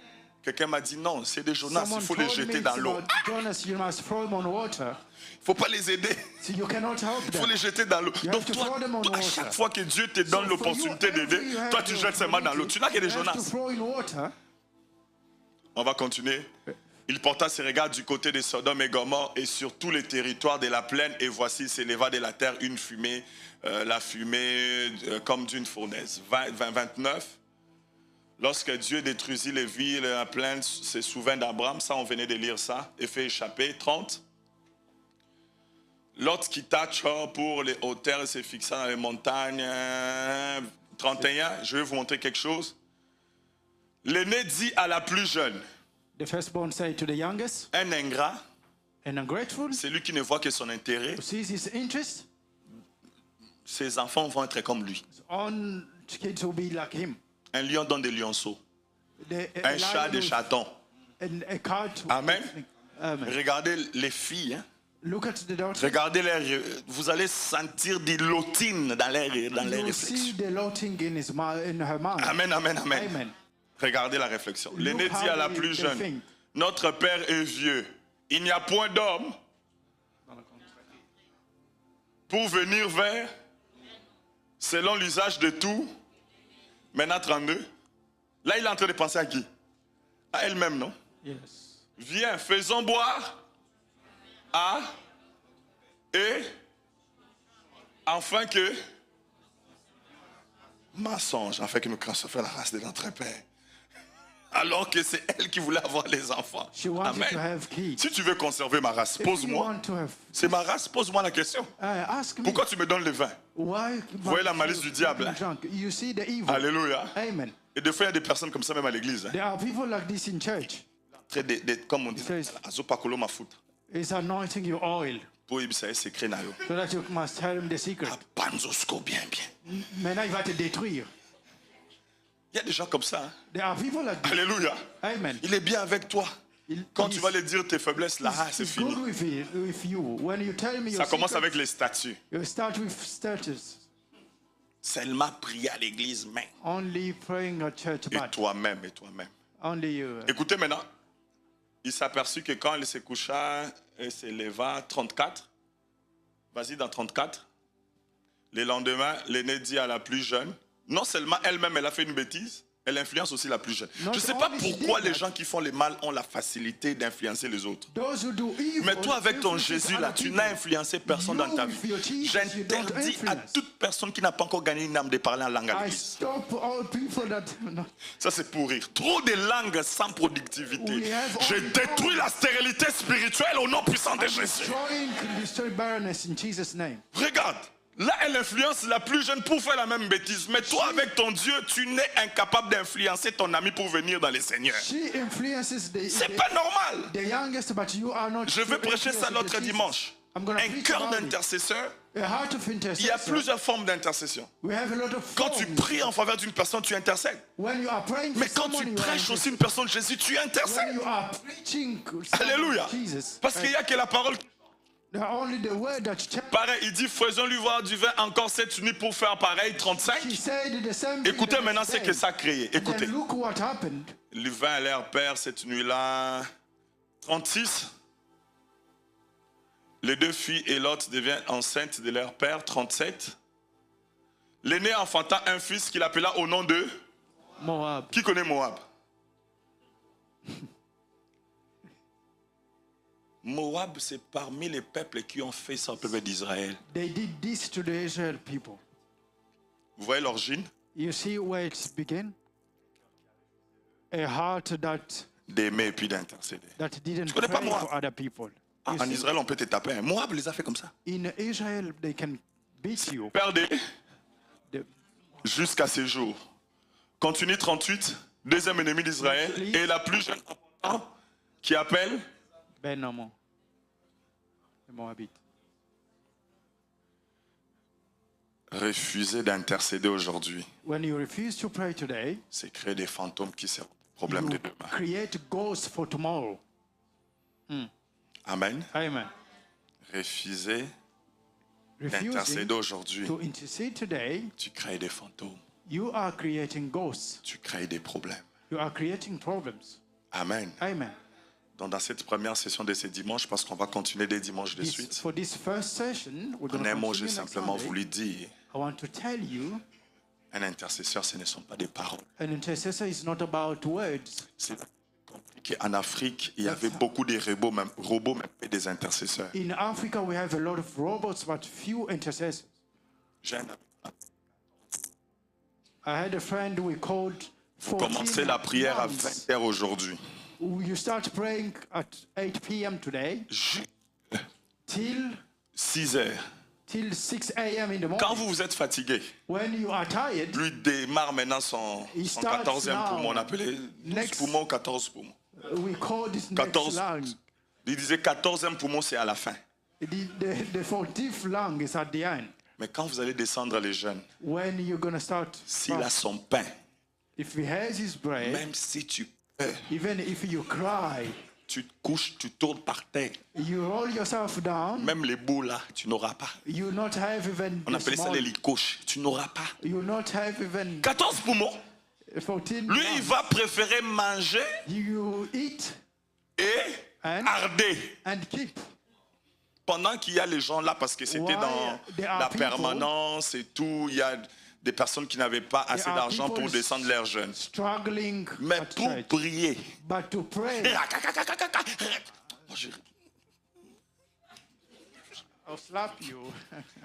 Quelqu'un m'a dit non, c'est des Jonas, il Someone faut les told me jeter it's dans l'eau. about Jonas, you must throw him on water. Il ne faut pas les aider. So you cannot help Il faut them. les jeter dans l'eau. You Donc have to toi, throw them on à water. chaque fois que Dieu te donne So for l'opportunité you, d'aider, every you have toi tu the jettes seulement dans l'eau. Tu n'as que des you have to Jonas. throw in water. On va continuer. Il porta ses regards du côté de Sodome et Gomorre et sur tous les territoires de la plaine. Et voici s'éleva de la terre une fumée, la fumée comme d'une fournaise. 29. Lorsque Dieu détruisit les villes, la plaine, se souvint d'Abraham. Ça, on venait de lire ça. Et fait échapper. 30. Lot quitta Tchor pour les hauteurs et se fixa dans les montagnes. 31. Je vais vous montrer quelque chose. L'aîné dit à la plus jeune, The firstborn said to the youngest, un ingrat, and ungrateful, c'est lui qui ne voit que son intérêt. who sees his interest, Ses enfants vont être comme lui. his own kids will be like him. Un lion donne des lionceaux. A Un chat lion des will- chatons. and a cat. Amen. Amen. Regardez les filles. Hein. Look at the daughter. Regardez vous allez sentir des lotines dans les You will see réflexions. the loathing in her mind. Amen, amen, amen. Amen. Regardez la réflexion. L'aîné Look dit à how la they- plus they jeune, think. notre père est vieux. Il n'y a point d'homme pour venir vers, selon l'usage de tout. Maintenant 32. Là, il est en train de penser à qui? À elle-même, non? Yes. Viens, faisons boire à et afin que mensonge, afin que nous crassions la race de notre père. Alors que c'est elle qui voulait avoir les enfants. She wanted to Amen. have kids. Si tu veux conserver ma race, If you pose-moi. want to have, C'est ma race, pose-moi la question. ask me Pourquoi tu me donnes le vin? why. voyez la malice du diable, hein? Drunk. You see the evil. Alléluia. Amen. Et des fois, il y a des personnes comme ça même à l'église. Hein. There are people like this in church. Comme on dit, says- azopakolo mafuta. It's anointing you oil Pour ça secret na yo. so that you must tell him the secret. Panzosko bien bien. Maintenant, il va te détruire. Il y a des gens comme ça. Hein. There are people like this. Alléluia. Amen. Il est bien avec toi. Quand tu he's- vas lui dire tes faiblesses, là, c'est It's good fini. with you. When you tell me your Ça commence secret, avec les statuts. you start with status. Seulement prier à l'église, mais. Only praying at church, Et but toi-même, et toi-même. only you. Écoutez maintenant. Il s'aperçut que quand il se coucha, il se leva, 34. Vas-y dans 34. Le lendemain, l'aîné dit à la plus jeune, non seulement elle-même, elle a fait une bêtise, elle influence aussi la plus jeune. Je ne sais pas only she pourquoi did les that. gens qui font le mal ont la facilité d'influencer les autres. Those who do evil, Mais toi, avec ton influence Jésus, là, other tu people. n'as influencé personne dans ta You, with your vie. Jesus, you don't J'interdis à influence. toute personne qui n'a pas encore gagné une âme de parler en langue à I l'église. stop all people that. No. Ça, c'est pour rire. Trop de langues sans productivité. We have Je all- détruis la stérilité spirituelle au nom puissant de I'm Jésus. destroy barrenness in Jesus' name. Regarde, là, elle influence la plus jeune pour faire la même bêtise. Mais toi, avec ton Dieu, tu n'es incapable d'influencer ton ami pour venir dans les Seigneurs. She influences C'est pas normal. the youngest, but you are not. Je vais prêcher ça influencing l'autre the Jesus. dimanche. I'm gonna Un preach cœur about it. d'intercesseur, A heart of il y a intercessor. plusieurs formes d'intercession. We have a lot of Quand tu forms. pries en faveur d'une personne, tu intercèdes. When you are praying Mais for quand someone, tu you are prêches aussi interceding. une personne de Jésus, tu When intercèdes. you are preaching Alléluia. Jesus, Parce qu'il n'y a que la parole. only the word that Pareil, il dit, faisons-lui voir du vin encore cette nuit pour faire pareil, 35. she said the same thing Écoutez the maintenant next ce day. que ça a créé. And Écoutez. then look what happened. Le vin a l'air père cette nuit-là. 36. Les 2 filles et l'autre deviennent enceintes de leur père, 37. L'aîné enfanta un fils qu'il appela au nom de... Moab. Qui connaît Moab? Moab, c'est parmi les peuples qui ont fait ça au peuple d'Israël. They did this to the Israel people. Vous voyez l'origine? You see where it began? A heart D'aimer et puis d'intercéder. that didn't Tu connais pas pray Moab? for other people. Ah, You en see, Israël, on peut te taper. Moab les a fait comme ça. in Israel, they can beat you. Perdez The- jusqu'à ces jours. Continue 38, deuxième ennemi d'Israël. Et la plus jeune enfant qui appelle... Ben Amon, the Moabite. Refuser d'intercéder aujourd'hui, When you refuse to pray today, c'est créer des fantômes qui seront des problèmes de you demain. create ghosts for tomorrow. Amen. Amen. Refuser Refusing d'intercéder aujourd'hui, to intercede today, tu crées des fantômes, you are creating ghosts. tu crées des problèmes. You are creating problems. Amen. Amen. Donc dans cette première session de ces dimanches, parce qu'on va continuer des dimanches de suite, For this first session, we're en going un to mot, j'ai continue next simplement Sunday. voulu dire, I want to tell you, un intercesseur, ce ne sont pas des paroles. an intercessor is not about words. C'est compliqué. En Afrique, il y avait beaucoup de robots, même et des intercesseurs. In Africa, we have a lot of robots, but few intercessors. J'ai un I had a friend we called 14 commencé la prière à months. 20h aujourd'hui. You start praying at 8 p.m. today till 6h. 6 a.m. in the morning. Quand vous êtes fatigué, When you are tired, lui démarre maintenant son He starts 14e now. poumon. On appelait 12 Next- poumons ou 14 poumons. we call this next 14. lung. Il disait 14e poumon, c'est à la fin. The 14th lung is at the end. Mais quand vous allez descendre les jeunes, When you're going to start, s'il a son pain, if he has his bread, même si tu peux, even if you cry, tu te couches, tu tournes par terre, you roll yourself down, même les bouts là, tu n'auras pas. you not have even On the appelait ça small, les licouches, tu n'auras pas. you not have even 14 poumons. 14 Lui, il lungs. va préférer manger You eat et And- arder. and keep. Pendant qu'il y a les gens là, parce que c'était Why dans there are la people- permanence et tout, il y a des personnes qui n'avaient pas assez are d'argent pour people descendre leurs jeunes. Struggling Mais at pour church. prier, But to pray, Moi, je- I'll slap you.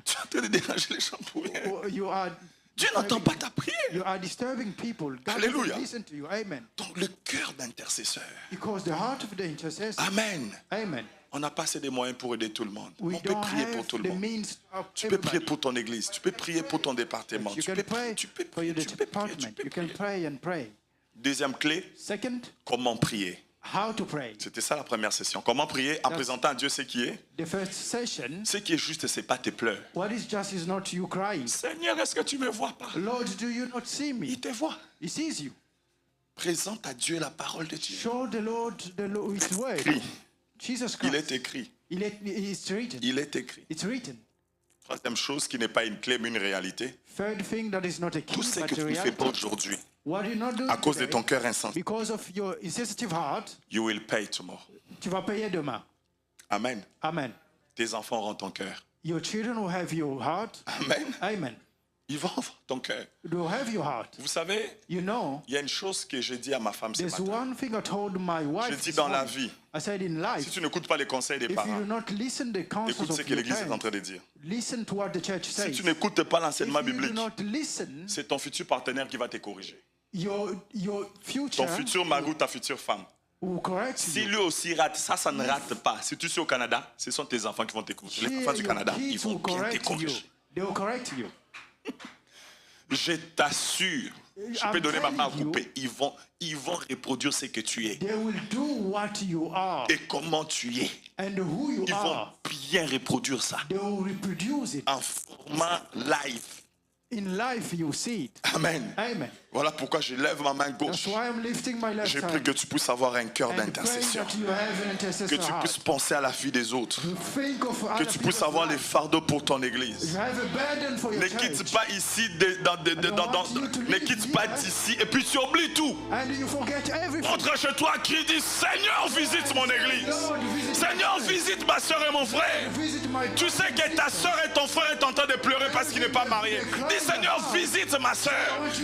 tu es en train de déranger les gens pour rien. You are Dieu n'entend pas ta prière. you are disturbing people. God Alléluia. doesn't listen to you. Amen. Donc le cœur d'intercesseur. Because the heart of the intercessor. Amen. Amen. On n'a pas assez de moyens pour aider tout le monde. We On peut don't prier pour have tout le the monde. means of Tu peux prier everybody. pour ton église. Tu peux prier pour ton département. You Tu can peux pray prier. Tu peux for your prier. Tu peux prier. Tu department. peux You can prier. pray and pray. Deuxième clé, Second, comment prier. how to pray. C'était ça la première session. Comment prier en That's- présentant à Dieu ce qui est. The first session, Ce qui est juste, c'est pas tes pleurs. what is just is not you crying. Seigneur, est-ce que tu me vois pas? Lord, do you not see me? Il te voit. He sees you. Présente à Dieu la parole de Dieu. Show the Lord His word. Écrit. Jesus Il Christ. est écrit. It's written. Il est écrit. It's written. Troisième chose qui n'est pas une clé mais une réalité. Third thing that is not a key, Tout ce but que a tu ne fais reality. pas aujourd'hui, What you not do à cause de today, ton cœur insensible, because of your insensitive heart, you will pay tomorrow. tu vas payer demain. Amen. Amen. Tes enfants auront ton cœur. Your children will have your heart. Amen. Amen. Ils vont avoir ton cœur. They will have your heart. Vous savez, You know, il y a une chose que j'ai dit à ma femme ce there's matin. one thing I told my wife. Je dis this dans la morning. vie, I said in si life, tu n'écoutes pas les conseils des if you parents, do not listen the counsels écoute ce of que your l'Église est en parents, train de dire. listen to what the church Si says. tu n'écoutes pas If l'enseignement you do biblique, not listen, c'est ton futur partenaire qui va te corriger. your future Ton futur mari ou ta future femme. will correct Si you. lui aussi rate, ça ne rate pas. Si tu suis au Canada, ce sont tes enfants qui vont te corriger. Les enfants du Your Canada, ils kids vont will bien te correct you. corriger. They will correct you. Je t'assure, je peux I'm donner ma main à telling you. couper. Ils vont reproduire ce que tu es They will do what you are et comment tu es. and who you Ils vont are. bien reproduire ça They will reproduce it en format live. in life you see it. Amen. Amen. Voilà pourquoi je lève ma main That's gauche. why I'm lifting my left Je prie hand. que tu puisses avoir un cœur And praying d'intercession. that you have an Que intercessor tu puisses heart. penser à la vie des autres. To think of Que other tu puisses people's avoir les lives. fardeaux pour ton église. You have a burden for your Ne quitte church. pas ici, ne quitte pas d'ici et puis tu oublies tout. And you forget everything. Rentre chez toi, crie, dis Seigneur, visite mon église. Seigneur, visite ma soeur et mon frère. Visit my Tu sais que ta soeur et ton frère est en train de pleurer parce qu'il n'est pas marié. Dis Seigneur, visite ma soeur.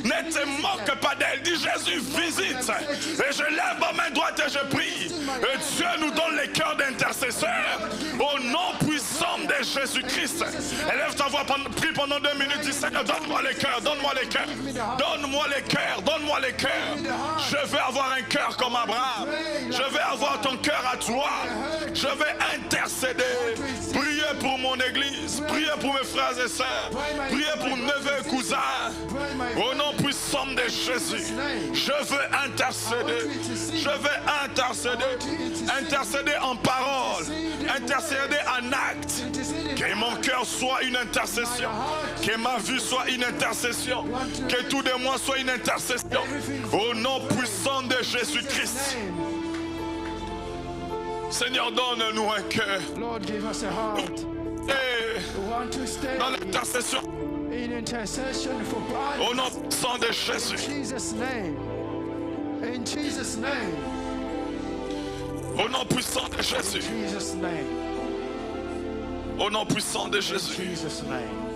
Ne te moque pas d'elle. Dis Jésus, visite. Et je lève ma main droite et je prie. Et Dieu nous donne les cœurs d'intercesseurs. Au nom puissant de Jésus-Christ. Élève ta voix, prie pendant 2 minutes. Dis Seigneur, donne-moi les cœurs, donne-moi les cœurs. Donne-moi les cœurs, donne-moi les cœurs. Je veux avoir un cœur comme Abraham. Je veux avoir ton cœur à toi. Je vais intercéder. Priez pour mon église. Priez pour mes frères et sœurs. Priez pour neveux et cousins. Au nom puissant de Jésus. Je veux intercéder. Je veux intercéder. Intercéder en parole. Intercéder en acte. Que mon cœur soit une intercession. Que ma vie soit une intercession. Que tout de moi soit une intercession. Au nom puissant de Jésus-Christ. Seigneur, donne-nous un cœur. Lord, give us a heart. Et We want to stay dans l'intercession. in intercession for Au brothers. nom puissant de Jésus. In Jesus' name. In Jesus' name. Au nom puissant de Jésus. Jesus' name. Au nom puissant de Jésus. Jesus' name.